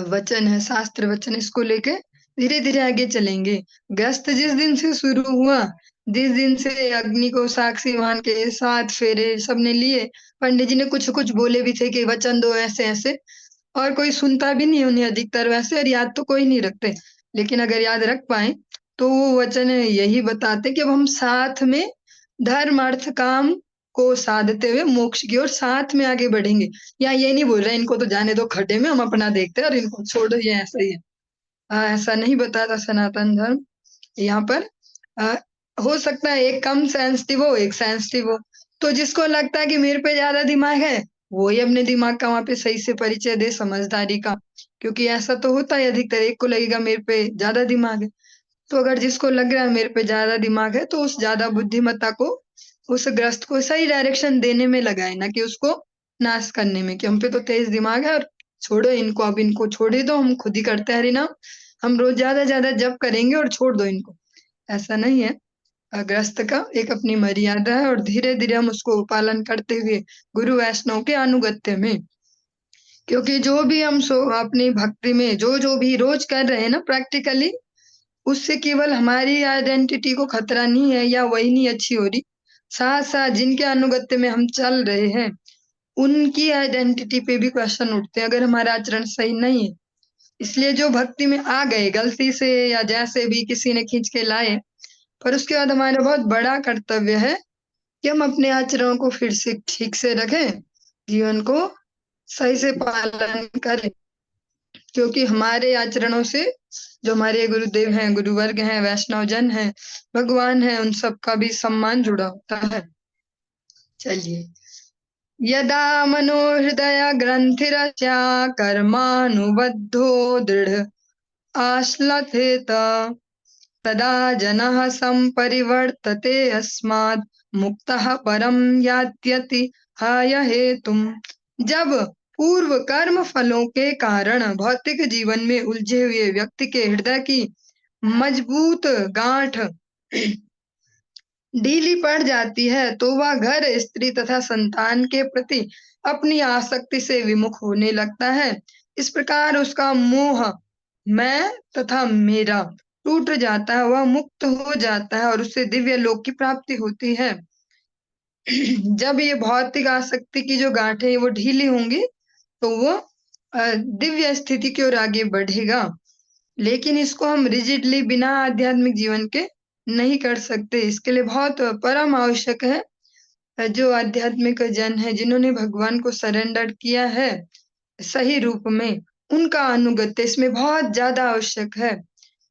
वचन है, शास्त्र वचन, इसको लेके धीरे धीरे आगे चलेंगे। गृहस्थ जिस दिन से शुरू हुआ, जिस दिन से अग्नि को साक्षी मान के 7 फेरे सबने लिए, पंडित जी ने कुछ कुछ बोले भी थे कि वचन दो ऐसे ऐसे, और कोई सुनता भी नहीं उन्हें अधिकतर वैसे, और याद तो कोई नहीं रखते। लेकिन अगर याद रख पाए तो वो वचन यही बताते कि अब हम साथ में धर्म अर्थ काम को साधते हुए मोक्ष की ओर साथ में आगे बढ़ेंगे। या ये नहीं बोल रहे इनको तो जाने दो खड्डे में, हम अपना देखते हैं और इनको छोड़ो, ये ऐसा ही है। ऐसा नहीं बताता सनातन धर्म यहाँ पर। आ, हो सकता है एक कम सेंसिटिव हो, एक सेंसिटिव हो, तो जिसको लगता है कि मेरे पे ज्यादा दिमाग है, वो ही अपने दिमाग का वहां पे सही से परिचय दे, समझदारी का। क्योंकि ऐसा तो होता है, अधिकतर एक को लगेगा मेरे पे ज्यादा दिमाग है, तो अगर जिसको लग रहा है मेरे पे ज्यादा दिमाग है, तो उस ज्यादा बुद्धिमत्ता को, उस ग्रस्त को सही डायरेक्शन देने में लगाए, ना कि उसको नाश करने में, कि हम पे तो तेज दिमाग है और छोड़ो इनको, अब इनको छोड़ ही दो, हम खुद ही करते हैं हरिनाम, हम रोज ज्यादा ज्यादा जप करेंगे और छोड़ दो इनको। ऐसा नहीं है। ग्रस्त का एक अपनी मर्यादा है, और धीरे धीरे हम उसको पालन करते हुए गुरु वैष्णव के अनुगत्य में, क्योंकि जो भी हम अपनी भक्ति में जो जो भी रोज कर रहे हैं ना प्रैक्टिकली, उससे केवल हमारी आइडेंटिटी को खतरा नहीं है, या वही नहीं अच्छी हो रही, साथ साथ जिनके अनुगत्य में हम चल रहे हैं, उनकी आइडेंटिटी पे भी क्वेश्चन उठते हैं अगर हमारा आचरण सही नहीं है। इसलिए जो भक्ति में आ गए गलती से या जैसे भी किसी ने खींच के लाए, पर उसके बाद हमारा बहुत बड़ा कर्तव्य है कि हम अपने आचरणों को फिर से ठीक से रखें, जीवन को सही से पालन करें, क्योंकि हमारे आचरणों से जो हमारे गुरुदेव हैं, गुरुवर्ग हैं, वैष्णव जन हैं, भगवान हैं, उन सब का भी सम्मान जुड़ा होता है। चलिए, यदा मनोहृदय ग्रंथिरस्या कर्मानुबद्धो दृढ़ आश्लथेत, तदा जनः संपरिवर्तते अस्मात् मुक्तः परम यात्यति हाय हेतुम। जब पूर्व कर्म फलों के कारण भौतिक जीवन में उलझे हुए व्यक्ति के हृदय की मजबूत गांठ ढीली पड़ जाती है तो वह घर, स्त्री तथा संतान के प्रति अपनी आसक्ति से विमुख होने लगता है। इस प्रकार उसका मोह मैं तथा मेरा टूट जाता है, वह मुक्त हो जाता है और उससे दिव्य लोक की प्राप्ति होती है। जब ये भौतिक आसक्ति की जो गांठें हैं वो ढीली होंगी तो वो दिव्य स्थिति की ओर आगे बढ़ेगा। लेकिन इसको हम रिजिडली बिना आध्यात्मिक जीवन के नहीं कर सकते। इसके लिए बहुत परम आवश्यक है जो आध्यात्मिक जन है, जिन्होंने भगवान को सरेंडर किया है सही रूप में, उनका अनुगत्य इसमें बहुत ज्यादा आवश्यक है।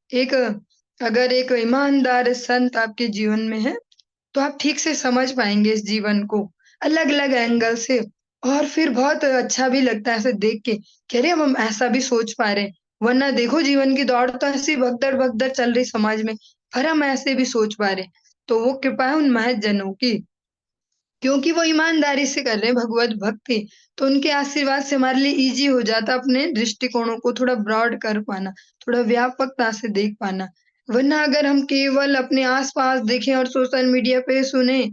एक अगर एक ईमानदार संत आपके जीवन में है तो आप ठीक से समझ पाएंगे इस जीवन को अलग-अलग एंगल से, और फिर बहुत अच्छा भी लगता है ऐसे देख के कि अरे अब हम ऐसा भी सोच पा रहे हैं। वरना देखो जीवन की दौड़ तो ऐसी भगदड़-भगदड़ चल रही समाज में, पर हम ऐसे भी सोच पा रहे हैं। तो वो कृपा है उन महत जनों की, क्योंकि वो ईमानदारी से कर रहे हैं भगवत भक्ति, तो उनके आशीर्वाद से हमारे लिए ईज़ी हो जाता है अपने दृष्टिकोणों को थोड़ा ब्रॉड कर पाना, थोड़ा व्यापकता से देख पाना। वरना अगर हम केवल अपने आस-पास देखें और सोशल मीडिया पे सुने,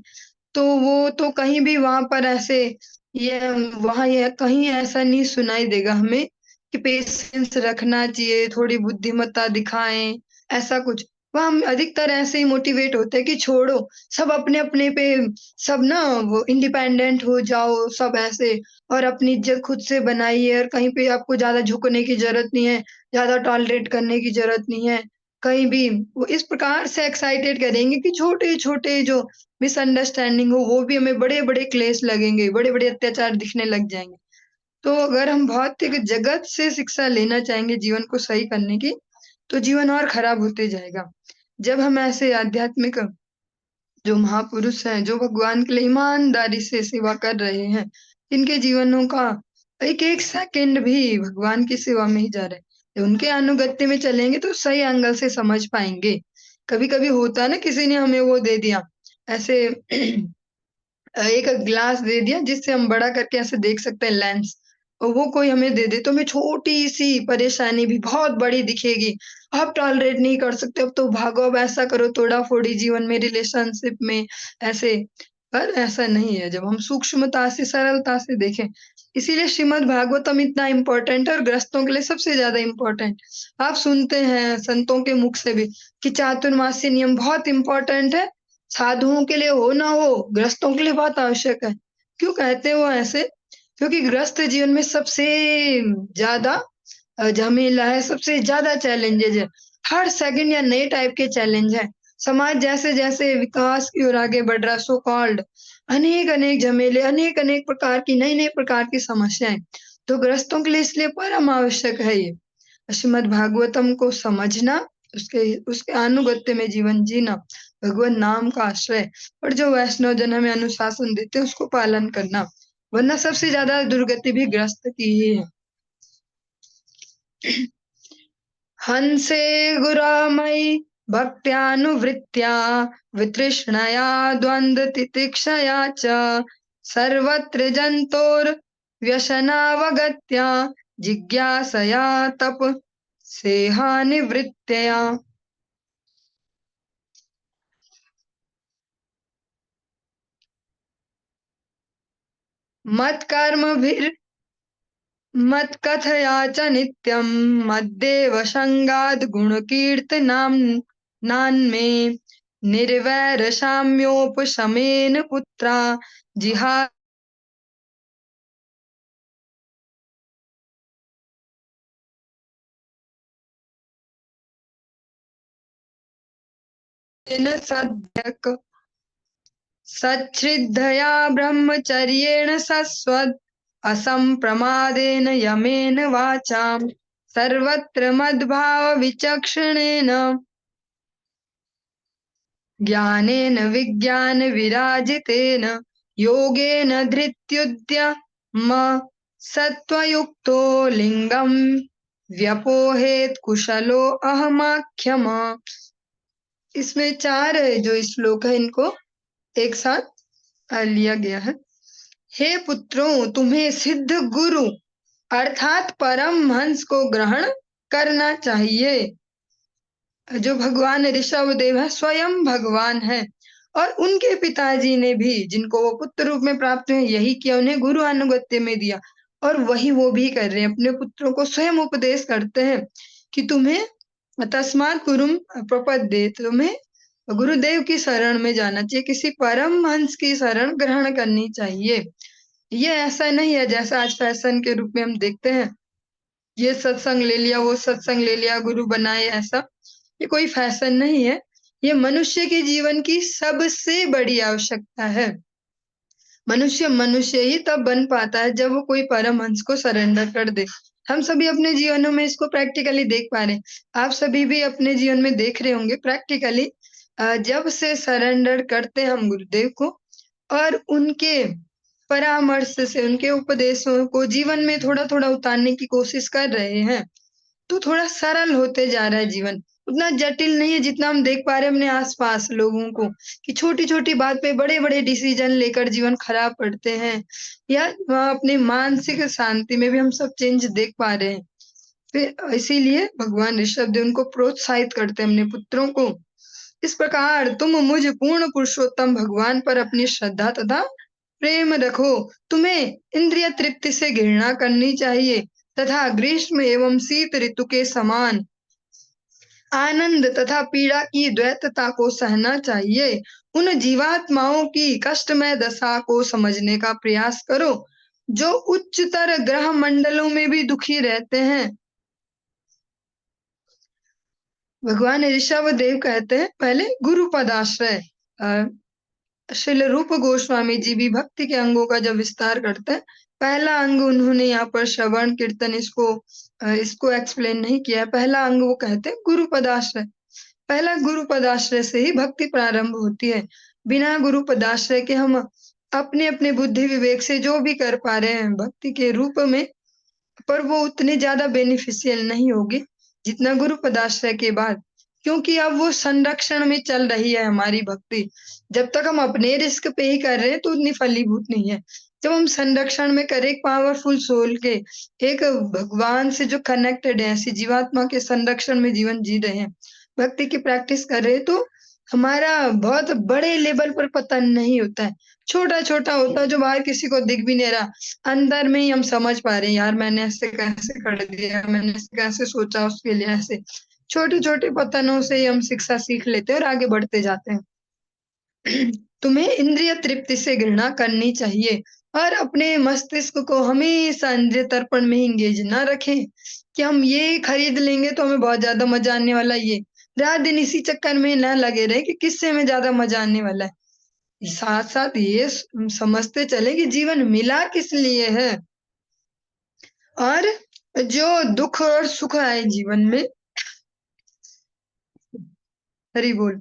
तो वो तो कहीं भी वहाँ पर ऐसे ये वहाँ ये कहीं ऐसा नहीं सुनाई देगा हमें कि पेशेंस रखना चाहिए, थोड़ी बुद्धिमत्ता दिखाएँ, ऐसा कुछ। वहाँ हम अधिकतर ऐसे ही मोटिवेट होते हैं कि छोड़ो, सब अपने-अपने पे सब ना वो इंडिपेंडेंट हो जाओ, सब ऐसे और अपनी इज़्ज़त खुद से बनाइए और कहीं पे आपको ज़्यादा झुकने की ज़रूरत नहीं है, ज़्यादा टॉलरेट करने की ज़रूरत नहीं है। कहीं भी वो इस प्रकार से एक्साइटेड करेंगे कि छोटे-छोटे जो मिसअंडरस्टैंडिंग हो वो भी हमें बड़े-बड़े क्लेश लगेंगे, बड़े-बड़े अत्याचार दिखने लग जाएँगे। तो अगर हम भौतिक जगत से शिक्षा लेना चाहेंगे जीवन को सही करने की, तो जीवन और खराब होते जाएगा। जब हम ऐसे आध्यात्मिक जो महापुरुष हैं, जो भगवान के लिए ईमानदारी से सेवा कर रहे हैं, जिनके जीवनों का एक-एक सेकंड भी भगवान की सेवा में ही जा रहा है। उनके अनुगत्य में चलेंगे तो सही एंगल से समझ पाएँगे। कभी-कभी होता है ना किसी ने हमें वो दे दिया, ऐसे एक ग्लास दे दिया जिससे हम बड़ा करके ऐसे देख सकते हैं लेंस, और वो कोई हमें दे दे तो हमें छोटी-सी परेशानी भी बहुत बड़ी दिखेगी। आप टॉलरेट नहीं कर सकते, अब तो भागो, अब ऐसा करो, तोड़ा-फोड़ी जीवन में, रिलेशनशिप में ऐसे। पर ऐसा नहीं है जब हम सूक्ष्मता से, सरलता से देखें। इसीलिए श्रीमद् भागवतम इतना इम्पोर्टेंट है और गृहस्थों के लिए सबसे ज़्यादा इम्पोर्टेंट। आप सुनते हैं संतों के मुख से भी कि चातुर्मास्य नियम बहुत इम्पोर्टेंट है, साधुओं के लिए हो ना हो, गृहस्थों के लिए बहुत आवश्यक है। क्यों कहते हैं वो ऐसे? क्योंकि गृहस्थ जीवन में सबसे ज़्यादा झमेला है, सबसे ज़्यादा चैलेंजेज़ है। हर सेकंड या नए टाइप के चैलेंज हैं। समाज जैसे-जैसे विकास की ओर आगे बढ़ रहा है सो कॉल्ड, अनेक-अनेक झमेले, अनेक-अनेक प्रकार की नई-नई प्रकार की समस्याएँ। तो गृहस्थों के लिए इसलिए परम आवश्यक है ये। श्रीमद् भागवतम को समझना, उसके उसके अनुगत्य में जीवन जीना, भगवान नाम का आश्रय, और जो वैष्णव जन हमें अनुशासन देते हैं उसको पालन करना। वरना सबसे ज्यादा दुर्गति भी ग्रस्त की ही है। हंसे गुरामयि भक्त्यानुवृत्त्या वितृष्णया द्वन्द्वतितिक्षया च सर्वत्र जन्तोर्व्यसनावगत्या जिज्ञासया तपसेहानिवृत्तया। मत्कर्मभिर् मत्कथया च नित्यं मद्देव संगाद् गुणकीर्तनान्मे निर्वैरसाम्योपशमेन पुत्रा जिहादेन सद्यक् सच्छ्रद्धया ब्रह्मचर्येण सस्वद् असम्प्रमादेन यमेन वाचाम् सर्वत्र मद्भावविचक्षणेन ज्ञानेन विज्ञानविराजितेन योगेन धृत्युद्यम सत्त्वयुक्तो लिङ्गं व्यपोहेत् कुशलो अहमाख्यम। इसमें 4 जो श्लोक है इनको एक साथ लिया गया है। हे पुत्रों, तुम्हें सिद्ध गुरु अर्थात परमहंस को ग्रहण करना चाहिए। जो भगवान ऋषभ देव है स्वयं भगवान है, और उनके पिताजी ने भी, जिनको वो पुत्र रूप में प्राप्त हुए, यही किया, उन्हें गुरु अनुगत्य में दिया, और वही वो भी कर रहे हैं। अपने पुत्रों को स्वयं उपदेश करते हैं कि तुम्हें तस्मात् गुरुम प्रपद्ये, तुम्हें गुरुदेव की शरण में जाना चाहिए, किसी परम हंस की शरण ग्रहण करनी चाहिए। ये ऐसा नहीं है जैसा आज फैशन के रूप में हम देखते हैं, ये सत्संग ले लिया, वो सत्संग ले लिया, गुरु बनाए, ऐसा। ये कोई फैशन नहीं है, ये मनुष्य के जीवन की सबसे बड़ी आवश्यकता है। मनुष्य मनुष्य ही तब बन पाता है जब वो कोई परमहंस को सरेंडर कर दे। हम सभी अपने जीवनों में इसको प्रैक्टिकली देख पा रहे हैं। आप सभी भी अपने जीवन में देख रहे होंगे प्रैक्टिकली, जब से सरेंडर करते हैं हम गुरुदेव को, और उनके परामर्श से, उनके उपदेशों को जीवन में थोड़ा-थोड़ा उतारने की कोशिश कर रहे हैं, तो थोड़ा सरल होते जा रहा है जीवन। उतना जटिल नहीं है जितना हम देख पा रहे हैं अपने आस-पास लोगों को, कि छोटी-छोटी बात पे बड़े-बड़े डिसीजन लेकर जीवन खराब करते हैं, या अपने मानसिक शांति में भी हम सब चेंज देख पा रहे हैं। फिर इसीलिए भगवान ऋषभदेव उनको प्रोत्साहित करते हैं, अपने पुत्रों को। इस प्रकार तुम मुझ पूर्ण पुरुषोत्तम भगवान पर अपनी श्रद्धा तथा प्रेम रखो। तुम्हें इंद्रिय तृप्ति से घृणा करनी चाहिए तथा ग्रीष्म एवं शीत ऋतु के समान आनंद तथा पीड़ा की द्वैतता को सहना चाहिए। उन जीवात्माओं की कष्टमय दशा को समझने का प्रयास करो, जो उच्चतर ग्रह मंडलों में भी दुखी रहते हैं। भगवान ऋषभदेव कहते हैं, पहले गुरु पदाश्रय। श्रील रूप गोस्वामी जी भी भक्ति के अंगों का जब विस्तार करते हैं, पहला अंग उन्होंने यहाँ पर श्रवण कीर्तन इसको एक्सप्लेन नहीं किया है। पहला अंग वो कहते हैं गुरु पदाश्रय। पहला गुरु पदाश्रय से ही भक्ति प्रारंभ होती है। बिना गुरु पदाश्रय के हम अपने अपने बुद्धि विवेक से जो भी कर पा रहे हैं भक्ति के रूप में, पर वो उतनी ज्यादा बेनिफिशियल नहीं होगी जितना गुरु पदाश्रय के बाद, क्योंकि अब वो संरक्षण में चल रही है हमारी भक्ति। जब तक हम अपने रिस्क पे ही कर रहे हैं तो उतनी फलीभूत नहीं है। जब हम संरक्षण में करें, एक पावरफुल सोल के, एक भगवान से जो कनेक्टेड है, ऐसी जीवात्मा के संरक्षण में जीवन जी रहे हैं, भक्ति की प्रैक्टिस कर रहे हैं, तो हमारा बहुत बड़े लेवल पर पतन नहीं होता है, छोटा-छोटा होता है जो बाहर किसी को दिख भी नहीं रहा। अंदर में ही हम समझ पा रहे हैं, यार मैंने ऐसे कैसे कर दिया, मैंने ऐसे कैसे सोचा उसके लिए ऐसे। छोटे-छोटे पतनों से ही हम शिक्षा सीख लेते हैं और आगे बढ़ते जाते हैं। तुम्हें इंद्रिय तृप्ति से घृणा करनी चाहिए और अपने मस्तिष्क को हमेशा इंद्रिय तर्पण में एंगेज ना रखें कि हम ये खरीद लेंगे तो हमें बहुत ज्यादा मजा आने वाला है, ये रात दिन इसी चक्कर में ना लगे रहे कि किससे हमें ज्यादा मजा आने वाला है। साथ साथ ये समझते चले कि जीवन मिला किस लिए है, और जो दुख और सुख आए जीवन में, हरि बोल,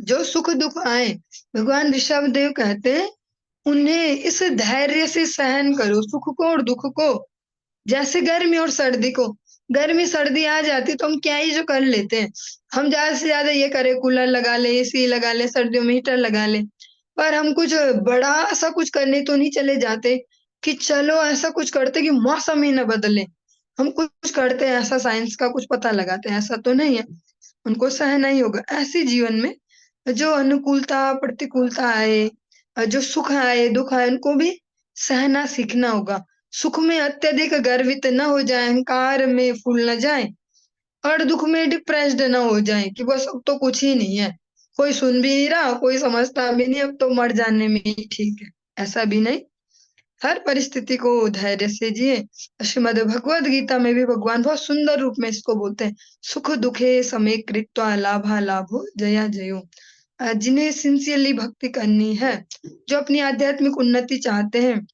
जो सुख दुख आए, भगवान ऋषभदेव कहते हैं उन्हें इस धैर्य से सहन करो, सुख को और दुख को। जैसे गर्मी और सर्दी को, गर्मी सर्दी आ जाती तो हम क्या ही जो कर लेते हैं, हम ज्यादा से ज्यादा ये करें, कूलर लगा ले, एसी लगा ले, सर्दियों में हीटर लगा ले, पर हम कुछ बड़ा सा कुछ करने तो नहीं चले जाते कि चलो ऐसा कुछ करते कि मौसम ही न बदले। हम कुछ करते हैं ऐसा, साइंस का कुछ पता लगाते हैं, ऐसा तो नहीं है। उनको सहना ही होगा। ऐसे जीवन में जो अनुकूलता प्रतिकूलता आए, जो सुख आए दुख आए, उनको भी सहना सीखना होगा। सुख में अत्यधिक गर्वित न हो जाए, अहंकार में फूल न जाए, और दुख में डिप्रेस्ड न हो जाए कि बस अब तो कुछ ही नहीं है, कोई सुन भी नहीं रहा, कोई समझता भी नहीं, अब तो मर जाने में ही ठीक है। ऐसा भी नहीं, हर परिस्थिति को धैर्य से जिए। श्रीमद् भगवद गीता में भी भगवान बहुत सुंदर रूप में इसको बोलते हैं, सुख दुखे समे कृत्वा लाभा लाभो जया जयो। जिन्हें सिंसियरली भक्ति करनी है, जो अपनी आध्यात्मिक उन्नति चाहते हैं,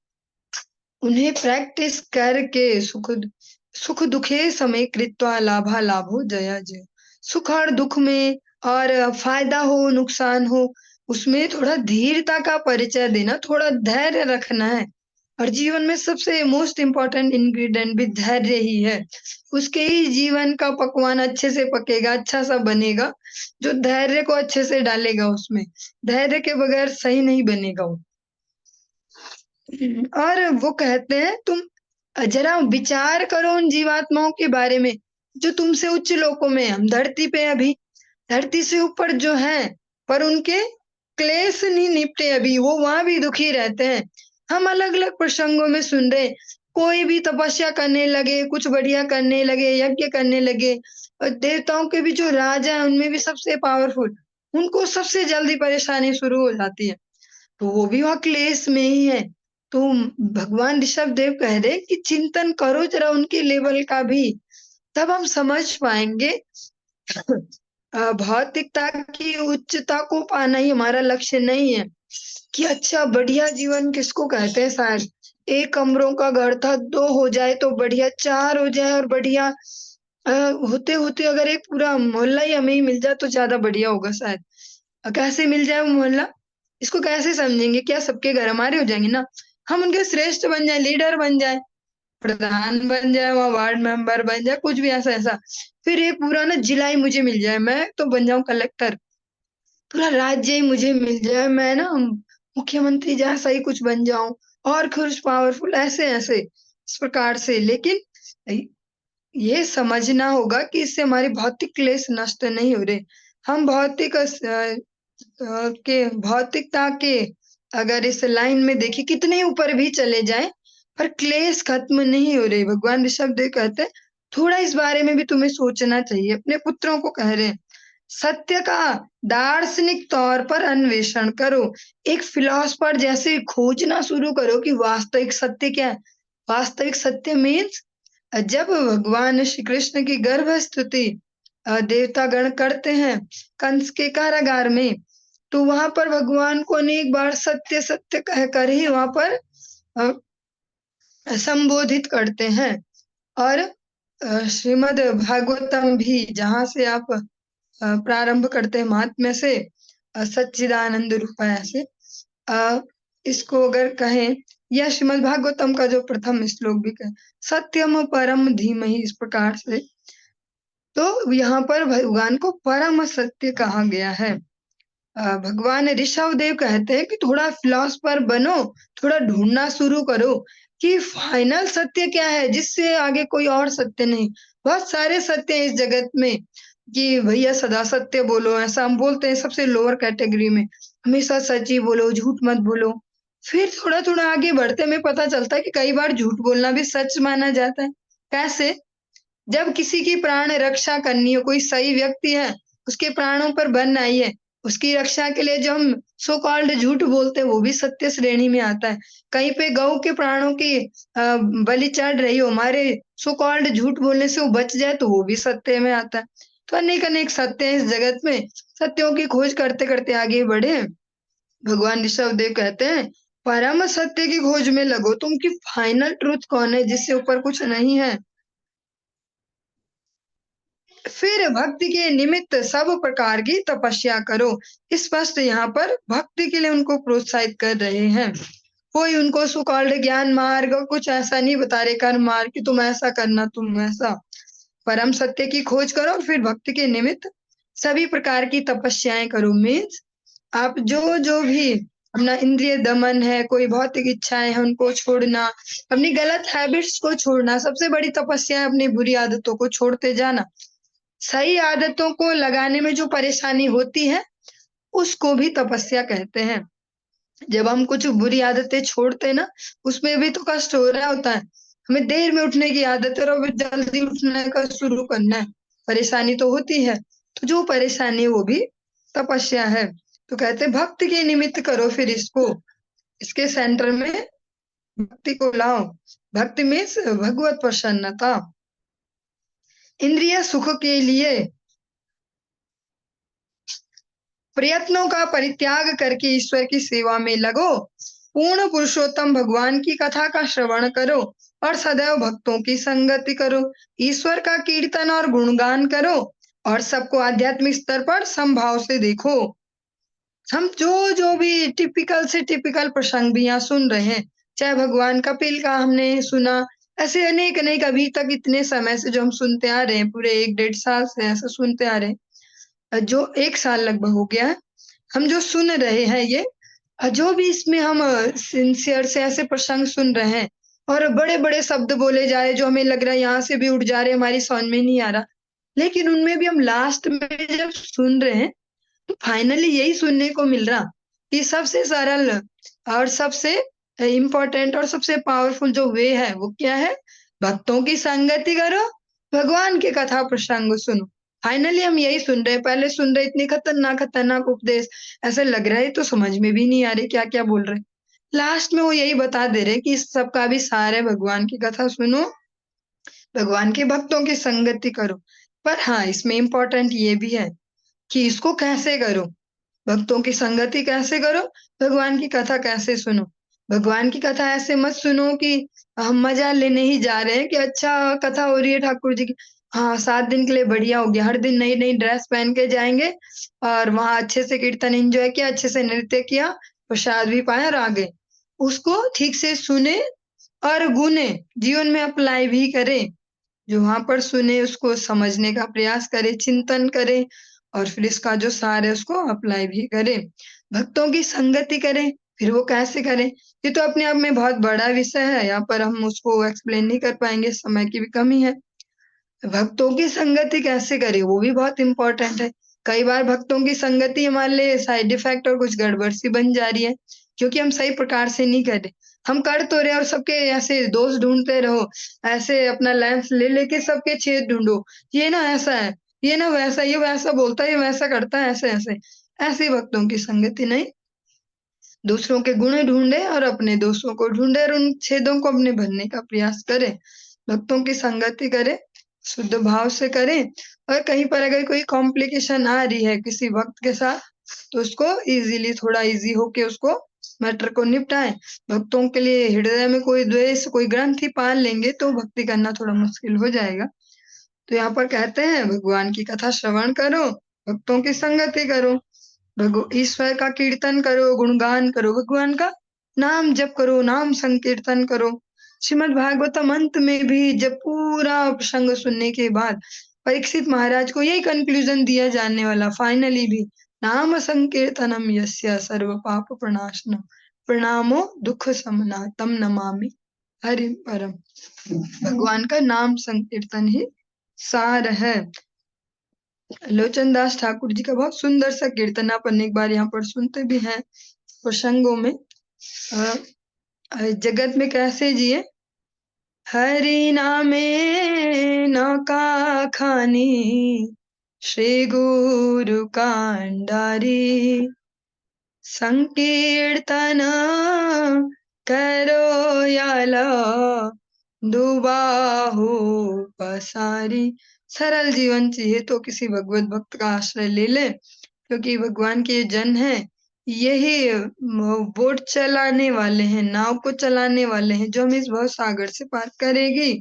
उन्हें प्रैक्टिस करके सुख दुखे समय कृत्वा लाभा लाभो जया जय। सुख और दुख में, और फायदा हो नुकसान हो, उसमें थोड़ा धीरता का परिचय देना, थोड़ा धैर्य रखना है। और जीवन में सबसे मोस्ट इम्पोर्टेंट इंग्रेडिएंट भी धैर्य ही है। उसके ही जीवन का पकवान अच्छे से पकेगा, अच्छा सा बनेगा, जो धैर्य को अच्छे से डालेगा उसमें। धैर्य के बगैर सही नहीं बनेगा वो। और वो कहते हैं, तुम जरा विचार करो उन जीवात्माओं के बारे में जो तुमसे उच्च लोकों में, हम धरती पे अभी धरती से ऊपर जो है, पर उनके क्लेश नहीं निपटे अभी, वो वहां भी दुखी रहते हैं। हम अलग अलग प्रसंगों में सुन रहे, कोई भी तपस्या करने लगे, कुछ बढ़िया करने लगे, यज्ञ करने लगे, और देवताओं के भी जो राजा है उनमें भी सबसे पावरफुल, उनको सबसे जल्दी परेशानी शुरू हो जाती है, तो वो भी वहाँ क्लेश में ही है। तो भगवान ऋषभ देव कह रहे कि चिंतन करो जरा उनके लेवल का भी, तब हम समझ पाएंगे भौतिकता की उच्चता को पाना ही हमारा लक्ष्य नहीं है, कि अच्छा बढ़िया जीवन किसको कहते हैं। शायद एक कमरों का घर था, 2 हो जाए तो बढ़िया, 4 हो जाए और बढ़िया, होते होते अगर एक पूरा मोहल्ला ही हमें ही मिल जाए तो ज्यादा बढ़िया होगा शायद। कैसे मिल जाए वो मोहल्ला, इसको कैसे समझेंगे, क्या सबके घर हमारे हो जाएंगे ना, हम उनके श्रेष्ठ बन जाए, लीडर बन जाए, प्रधान बन जाए, वहाँ वार्ड मेंबर बन जाए, कुछ भी ऐसा ऐसा, फिर एक पूरा ना जिला ही मुझे मिल जाए, मैं तो बन जाऊं कलेक्टर, पूरा राज्य ही मुझे मिल जाए, मैं ना मुख्यमंत्री जैसा ही कुछ बन जाऊं, और कुछ पावरफुल, ऐसे ऐसे इस प्रकार से। लेकिन ये समझना होगा कि इससे हमारी भौतिक क्लेश नष्ट नहीं हो रहे। हम भौतिकता के अगर इस लाइन में देखिए कितने ऊपर भी चले जाएं, पर क्लेश खत्म नहीं हो रहे। भगवान ऋषभदेव कहते हैं थोड़ा इस बारे में भी तुम्हें सोचना चाहिए। अपने पुत्रों को कह रहे हैं सत्य का दार्शनिक तौर पर अन्वेषण करो, एक फिलोसफर जैसे खोजना शुरू करो कि वास्तविक सत्य क्या है। वास्तविक सत्य मीन्स, जब भगवान श्री कृष्ण की गर्भ स्तुति देवता गण करते हैं कंस के कारागार में, तो वहां पर भगवान को अनेक बार सत्य सत्य कहकर ही वहां पर अ, संबोधित करते हैं। और श्रीमद् भागवतम भी, जहां से आप प्रारंभ करते हैं महात्म्य से, सच्चिदानंद रूपाय से, अ, इसको अगर कहें, या श्रीमद् भागवतम का जो प्रथम श्लोक भी कहें, सत्यम परम धीमहि, इस प्रकार से, तो यहाँ पर भगवान को परम सत्य कहा गया है। भगवान ऋषभ देव कहते हैं कि थोड़ा फिलोसफर बनो, थोड़ा ढूंढना शुरू करो कि फाइनल सत्य क्या है, जिससे आगे कोई और सत्य नहीं। बहुत सारे सत्य हैं इस जगत में, कि भैया सदा सत्य बोलो, ऐसा हम बोलते हैं सबसे लोअर कैटेगरी में, हमेशा सच ही बोलो, झूठ मत बोलो। फिर थोड़ा थोड़ा आगे बढ़ते हमें पता चलता है कि कई बार झूठ बोलना भी सच माना जाता है। कैसे? जब किसी की प्राण रक्षा करनी हो, कोई सही व्यक्ति है, उसके प्राणों पर बन आई है, उसकी रक्षा के लिए जो हम सो कॉल्ड झूठ बोलते हैं वो भी सत्य श्रेणी में आता है। कहीं पे गौ के प्राणों की बलि चढ़ रही हो, हमारे सो कॉल्ड झूठ बोलने से वो बच जाए तो वो भी सत्य में आता है। तो अनेक अनेक सत्य हैं इस जगत में, सत्यों की खोज करते करते आगे बढ़े। भगवान ऋषभ देव कहते हैं परम सत्य की खोज में लगो, तुम की फाइनल ट्रूथ कौन है जिससे ऊपर कुछ नहीं है। फिर भक्ति के निमित्त सब प्रकार की तपस्या करो। स्पष्ट यहाँ पर भक्ति के लिए उनको प्रोत्साहित कर रहे हैं। कोई उनको सुकॉल्ड ज्ञान मार्ग कुछ ऐसा नहीं बता रहे, कर्म मार्ग कि तुम ऐसा करना, तुम ऐसा। परम सत्य की खोज करो, फिर भक्ति के निमित्त सभी प्रकार की तपस्याएं करो। मीन्स आप जो जो भी अपना इंद्रिय दमन है, कोई भौतिक इच्छाएं हैं, उनको छोड़ना, अपनी गलत हैबिट्स को छोड़ना, सबसे बड़ी तपस्या है अपनी बुरी आदतों को छोड़ते जाना। सही आदतों को लगाने में जो परेशानी होती है उसको भी तपस्या कहते हैं। जब हम कुछ बुरी आदतें छोड़ते हैं ना, उसमें भी तो कष्ट हो रहा होता है। हमें देर में उठने की आदत है और जल्दी उठने का शुरू करना है, परेशानी तो होती है। तो जो परेशानी है वो भी तपस्या है। तो कहते हैं भक्ति के निमित्त करो, फिर इसको इसके सेंटर में भक्ति को लाओ। भक्ति मीन्स भगवत प्रसन्नता। इंद्रिय सुख के लिए प्रयत्नों का परित्याग करके ईश्वर की सेवा में लगो। पूर्ण पुरुषोत्तम भगवान की कथा का श्रवण करो और सदैव भक्तों की संगति करो। ईश्वर का कीर्तन और गुणगान करो और सबको आध्यात्मिक स्तर पर समभाव से देखो। हम जो जो भी टिपिकल से टिपिकल प्रसंग भी यहाँ सुन रहे हैं, चाहे भगवान कपिल का हमने सुना, ऐसे अनेक अनेक अभी तक इतने समय से जो हम सुनते आ रहे हैं, पूरे 1-1.5 साल से ऐसा सुनते आ रहे हैं, जो 1 साल लगभग हो गया है, हम जो सुन रहे हैं ये, जो भी इसमें हम सिंसियर से ऐसे प्रसंग सुन रहे हैं और बड़े बड़े शब्द बोले जा रहे हैं जो हमें लग रहा है यहाँ से भी उठ जा रहे हैं, हमारी समझ में नहीं आ रहा, लेकिन उनमें भी हम लास्ट में जब सुन रहे हैं तो फाइनली यही सुनने को मिल रहा कि सबसे सरल और सबसे इम्पोर्टेंट और सबसे पावरफुल जो वे है वो क्या है? भक्तों की संगति करो, भगवान की कथा प्रसंग सुनो। फाइनली हम यही सुन रहे हैं, पहले सुन रहे इतनी खतरनाक खतरनाक उपदेश, ऐसे लग रहा है तो समझ में भी नहीं आ रही क्या क्या बोल रहे। लास्ट में वो यही बता दे रहे कि इस सबका भी सार है, भगवान की कथा सुनो, भगवान के भक्तों की संगति करो। पर हाँ, इसमें इम्पोर्टेंट ये भी है कि इसको कैसे करो, भक्तों की संगति कैसे करो, भगवान की कथा कैसे सुनो। भगवान की कथा ऐसे मत सुनो कि हम मजा लेने ही जा रहे हैं कि अच्छा कथा हो रही है ठाकुर जी की, हाँ 7 दिन के लिए बढ़िया हो गया, हर दिन नई नई ड्रेस पहन के जाएंगे और वहां अच्छे से कीर्तन एंजॉय किया, अच्छे से नृत्य किया, प्रसाद भी पाया और आ गए। उसको ठीक से सुने और गुने, जीवन में अप्लाई भी करें। जो वहां पर सुने उसको समझने का प्रयास करे, चिंतन करे और फिर इसका जो सार है उसको अप्लाई भी करे। भक्तों की संगति करें, फिर वो कैसे करें, ये तो अपने आप में बहुत बड़ा विषय है, यहाँ पर हम उसको एक्सप्लेन नहीं कर पाएंगे, समय की भी कमी है। भक्तों की संगति कैसे करें वो भी बहुत इंपॉर्टेंट है। कई बार भक्तों की संगति हमारे लिए साइड इफेक्ट और कुछ गड़बड़ सी बन जा रही है, क्योंकि हम सही प्रकार से नहीं कर रहे। हम कर तो रहे और सबके ऐसे दोष ढूंढते रहो, ऐसे अपना लेंस ले लेके सबके छेद ढूंढो, ये ना ऐसा है, ये ना वैसा, ये वैसा बोलता है, ये वैसा करता है, ऐसे ऐसे। ऐसे भक्तों की संगति नहीं, दूसरों के गुण ढूंढे और अपने दोषों को ढूंढे और उन छेदों को अपने भरने का प्रयास करें। भक्तों की संगति करें, शुद्ध भाव से करें, और कहीं पर अगर कोई कॉम्प्लिकेशन आ रही है किसी भक्त के साथ तो उसको इजीली, थोड़ा इजी होके उसको मैटर को निपटाएं। भक्तों के लिए हृदय में कोई द्वेष, कोई ग्रंथि पाल लेंगे तो भक्ति करना थोड़ा मुश्किल हो जाएगा। तो यहाँ पर कहते हैं भगवान की कथा श्रवण करो, भक्तों की संगति करो, ईश्वर का कीर्तन करो, गुणगान करो, भगवान का नाम जप करो, नाम संकीर्तन करो। श्रीमद् भागवतम अंत में भी जब पूरा प्रसंग सुनने के बाद परीक्षित महाराज को यही कंक्लूजन दिया जाने वाला, फाइनली भी नाम संकीर्तनम यस्य सर्व पाप प्रणाशनम प्रणामो दुख समना तम नमामि हरि परम। भगवान का नाम संकीर्तन ही सार है। लोचन दास ठाकुर जी का बहुत सुंदर सा कीर्तन अपन एक बार यहाँ पर सुनते भी हैं प्रसंगों में। जगत में कैसे जिए, हरि नामे नौका खानी, श्री गुरु कांडारी, संकीर्तन करो याला, दुबाहु पसारी। सरल जीवन चाहिए तो किसी भगवत भक्त का आश्रय ले ले, क्योंकि भगवान के जन है, यही बोट चलाने वाले हैं, नाव को चलाने वाले हैं, जो हमें इस भव सागर से पार करेगी।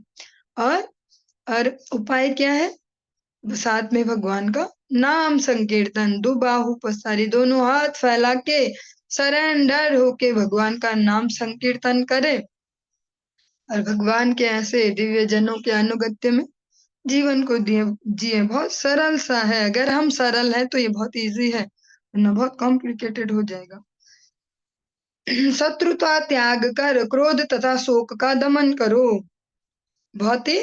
और उपाय क्या है? साथ में भगवान का नाम संकीर्तन, दो बाहु पसारी, दोनों हाथ फैला के सरेंडर होके भगवान का नाम संकीर्तन करे और भगवान के ऐसे दिव्य जनों के अनुगत्य में जीवन को दिए जिए। बहुत सरल सा है, अगर हम सरल हैं तो ये बहुत इजी है, वरना बहुत कॉम्प्लिकेटेड हो जाएगा। शत्रुता त्याग कर, क्रोध तथा शोक का दमन करो। बहुत ही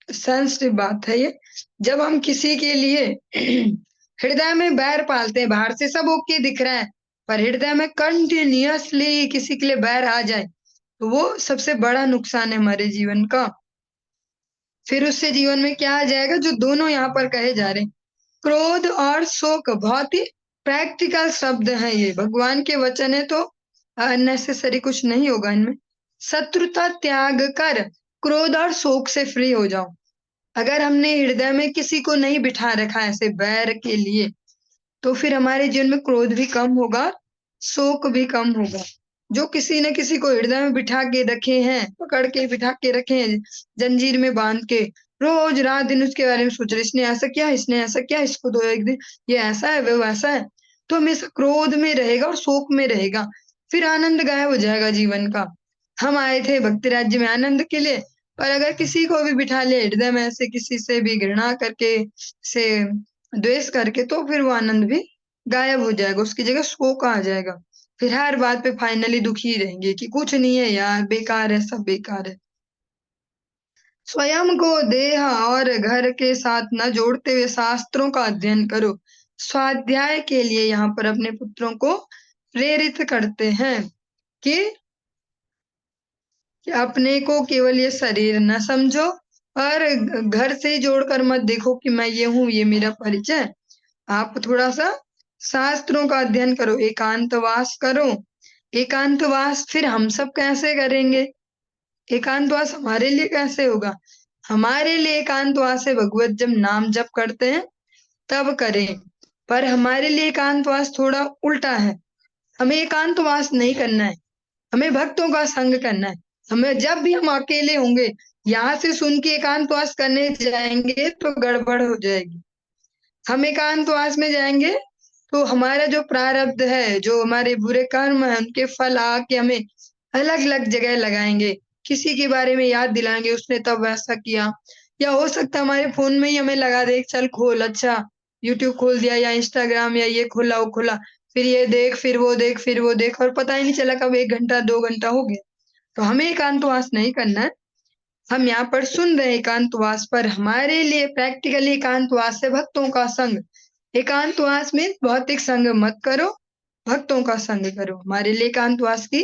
सेंसिटिव बात है ये। जब हम किसी के लिए हृदय में बैर पालते हैं, बाहर से सब ओके दिख रहा है, पर हृदय में कंटिन्यूअसली किसी के लिए बैर आ जाए तो वो सबसे बड़ा नुकसान है हमारे जीवन का। फिर उससे जीवन में क्या आ जाएगा, जो दोनों यहाँ पर कहे जा रहे हैं, क्रोध और शोक। बहुत ही प्रैक्टिकल शब्द है ये, भगवान के वचन है तो अननेसेसरी कुछ नहीं होगा इनमें। शत्रुता त्याग कर, क्रोध और शोक से फ्री हो जाओ। अगर हमने हृदय में किसी को नहीं बिठा रखा ऐसे बैर के लिए, तो फिर हमारे जीवन में क्रोध भी कम होगा, शोक भी कम होगा। जो किसी न किसी को हृदय में बिठा के रखे हैं, पकड़ के बिठा के रखे हैं, जंजीर में बांध के, रोज रात दिन उसके बारे में सोच रहे, इसने ऐसा किया, इसने ऐसा किया, इसको तो एक दिन ये ऐसा है, वो वैसा है, तो हमेशा क्रोध में रहेगा और शोक में रहेगा। फिर आनंद गायब हो जाएगा जीवन का। हम आए थे भक्ति राज्य में आनंद के लिए, पर अगर किसी को भी बिठा लिया हृदय में ऐसे, किसी से भी घृणा करके, से द्वेष करके, तो फिर वो आनंद भी गायब हो जाएगा, उसकी जगह शोक आ जाएगा। फिर हर बात पे फाइनली दुखी रहेंगे कि कुछ नहीं है यार, बेकार है, सब बेकार है। स्वयं को देह और घर के साथ न जोड़ते हुए शास्त्रों का अध्ययन करो। स्वाध्याय के लिए यहाँ पर अपने पुत्रों को प्रेरित करते हैं कि अपने को केवल ये शरीर न समझो और घर से जोड़कर मत देखो कि मैं ये हूँ, ये मेरा परिचय। आप थोड़ा सा शास्त्रों का अध्ययन करो, एकांतवास करो। एकांतवास फिर हम सब कैसे करेंगे? एकांतवास हमारे लिए कैसे होगा? हमारे लिए एकांतवास है भगवत जब नाम जप करते हैं तब करें। पर हमारे लिए एकांतवास थोड़ा उल्टा है। हमें एकांतवास नहीं करना है, हमें भक्तों का संग करना है। हमें जब भी हम अकेले होंगे, यहाँ से सुन के एकांतवास करने जाएंगे तो गड़बड़ हो जाएगी। हम एकांतवास में जाएंगे तो हमारा जो प्रारब्ध है, जो हमारे बुरे कर्म है, उनके फल आके हमें अलग अलग जगह लगाएंगे। किसी के बारे में याद दिलाएंगे, उसने तब वैसा किया। या हो सकता है हमारे फोन में ही हमें लगा दे, चल खोल, अच्छा यूट्यूब खोल दिया या इंस्टाग्राम या ये खोला वो खोला, फिर ये देख फिर वो देख फिर वो देख, और पता ही नहीं चला कब 1 घंटा 2 घंटा हो गया। तो हमें एकांतवास नहीं करना है। हम यहाँ पर सुन रहे हैं एकांतवास, पर हमारे लिए प्रैक्टिकली एकांतवास है भक्तों का संग। एकांतवास में भौतिक संग मत करो, भक्तों का संग करो। हमारे लिए एकांतवास की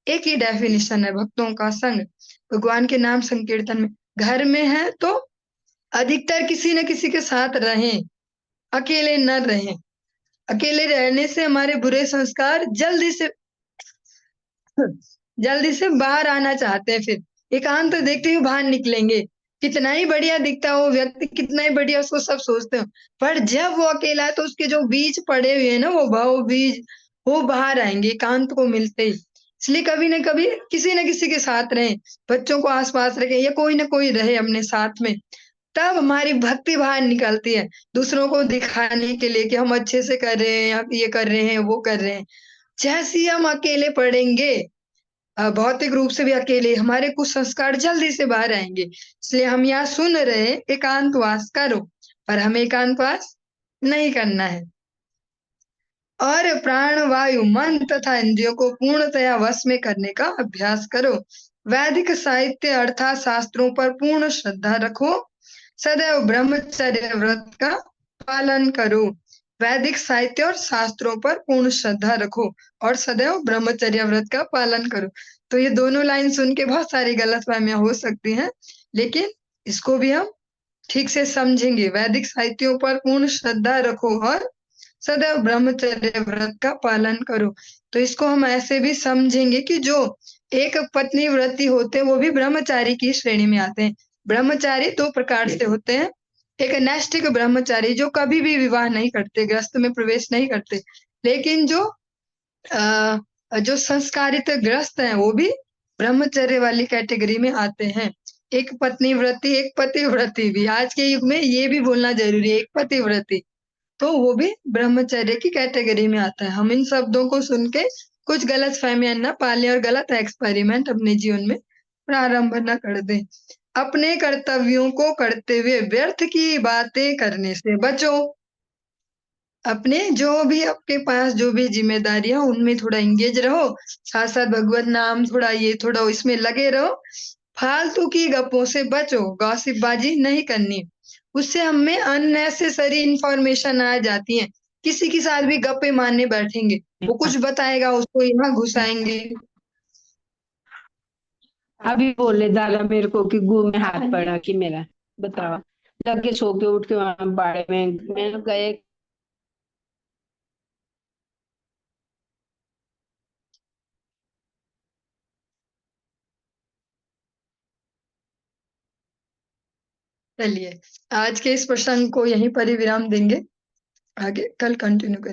एक ही डेफिनेशन है, भक्तों का संग। भगवान के नाम संकीर्तन में घर में है तो अधिकतर किसी न किसी के साथ रहें, अकेले न रहें। अकेले रहने से हमारे बुरे संस्कार जल्दी से बाहर आना चाहते हैं। फिर एकांत देखते ही बाहर निकलेंगे। कितना ही बढ़िया दिखता है वो व्यक्ति, कितना ही बढ़िया उसको सब सोचते हो, पर जब वो अकेला है तो उसके जो बीज पड़े हुए हैं ना, वो भाव बीज वो बाहर आएंगे एकांत को मिलते ही। इसलिए कभी न कभी किसी न किसी के साथ रहें, बच्चों को आसपास रखें या कोई न कोई रहे अपने साथ में। तब हमारी भक्ति बाहर निकलती है, दूसरों को दिखाने के लिए कि हम अच्छे से कर रहे हैं या ये कर रहे हैं वो कर रहे हैं। जैसे ही हम अकेले पड़ेंगे, भौतिक रूप से भी अकेले, हमारे कुछ संस्कार जल्दी से बाहर आएंगे। इसलिए हम यहाँ सुन रहे हैं एकांतवास करो, पर हमें एकांतवास नहीं करना है। और प्राण वायु मन तथा इंद्रियों को पूर्णतया वश में करने का अभ्यास करो। वैदिक साहित्य अर्थात शास्त्रों पर पूर्ण श्रद्धा रखो। सदैव ब्रह्मचर्य व्रत का पालन करो। वैदिक साहित्य और शास्त्रों पर पूर्ण श्रद्धा रखो और सदैव ब्रह्मचर्य व्रत का पालन करो। तो ये दोनों लाइन सुन के बहुत सारी गलतफहमियां हो सकती हैं, लेकिन इसको भी हम ठीक से समझेंगे। वैदिक साहित्यों पर पूर्ण श्रद्धा रखो और सदैव ब्रह्मचर्य व्रत का पालन करो। तो इसको हम ऐसे भी समझेंगे कि जो एक पत्नी व्रती होते हैं वो भी ब्रह्मचारी की श्रेणी में आते हैं। ब्रह्मचारी 2 प्रकार से होते हैं। एक नैष्ठिक ब्रह्मचारी जो कभी भी विवाह नहीं करते, गृहस्थ में प्रवेश नहीं करते, लेकिन जो संस्कारित गृहस्थ हैं वो भी ब्रह्मचर्य वाली कैटेगरी में आते हैं। एक पत्नी व्रती, एक पति व्रती भी, आज के युग में ये भी बोलना जरूरी है, एक पति व्रती, तो वो भी ब्रह्मचर्य की कैटेगरी में आता है। हम इन शब्दों को सुन के कुछ गलत फहमियां न पालें और गलत एक्सपेरिमेंट अपने जीवन में प्रारंभ न कर दें। अपने कर्तव्यों को करते हुए व्यर्थ की बातें करने से बचो। अपने जो भी आपके पास जो भी जिम्मेदारियां उनमें थोड़ा एंगेज रहो, साथ साथ भगवत नाम थोड़ा ये थोड़ा इसमें लगे रहो। फालतू की गप्पों से बचो, गॉसिपबाजी नहीं करनी, उससे हमें अननेसेसरी इंफॉर्मेशन आ जाती है। किसी के साथ भी गप्पे मारने बैठेंगे, वो कुछ बताएगा उसको यहाँ घुसाएंगे। अभी बोले दादा मेरे को कि गु में हाथ पड़ा कि मेरा, बताओ, लगे सो के उठ के वहां बाड़े में मैं गए। चलिए आज के इस प्रसंग को यहीं पर ही विराम देंगे, आगे कल कंटिन्यू करेंगे।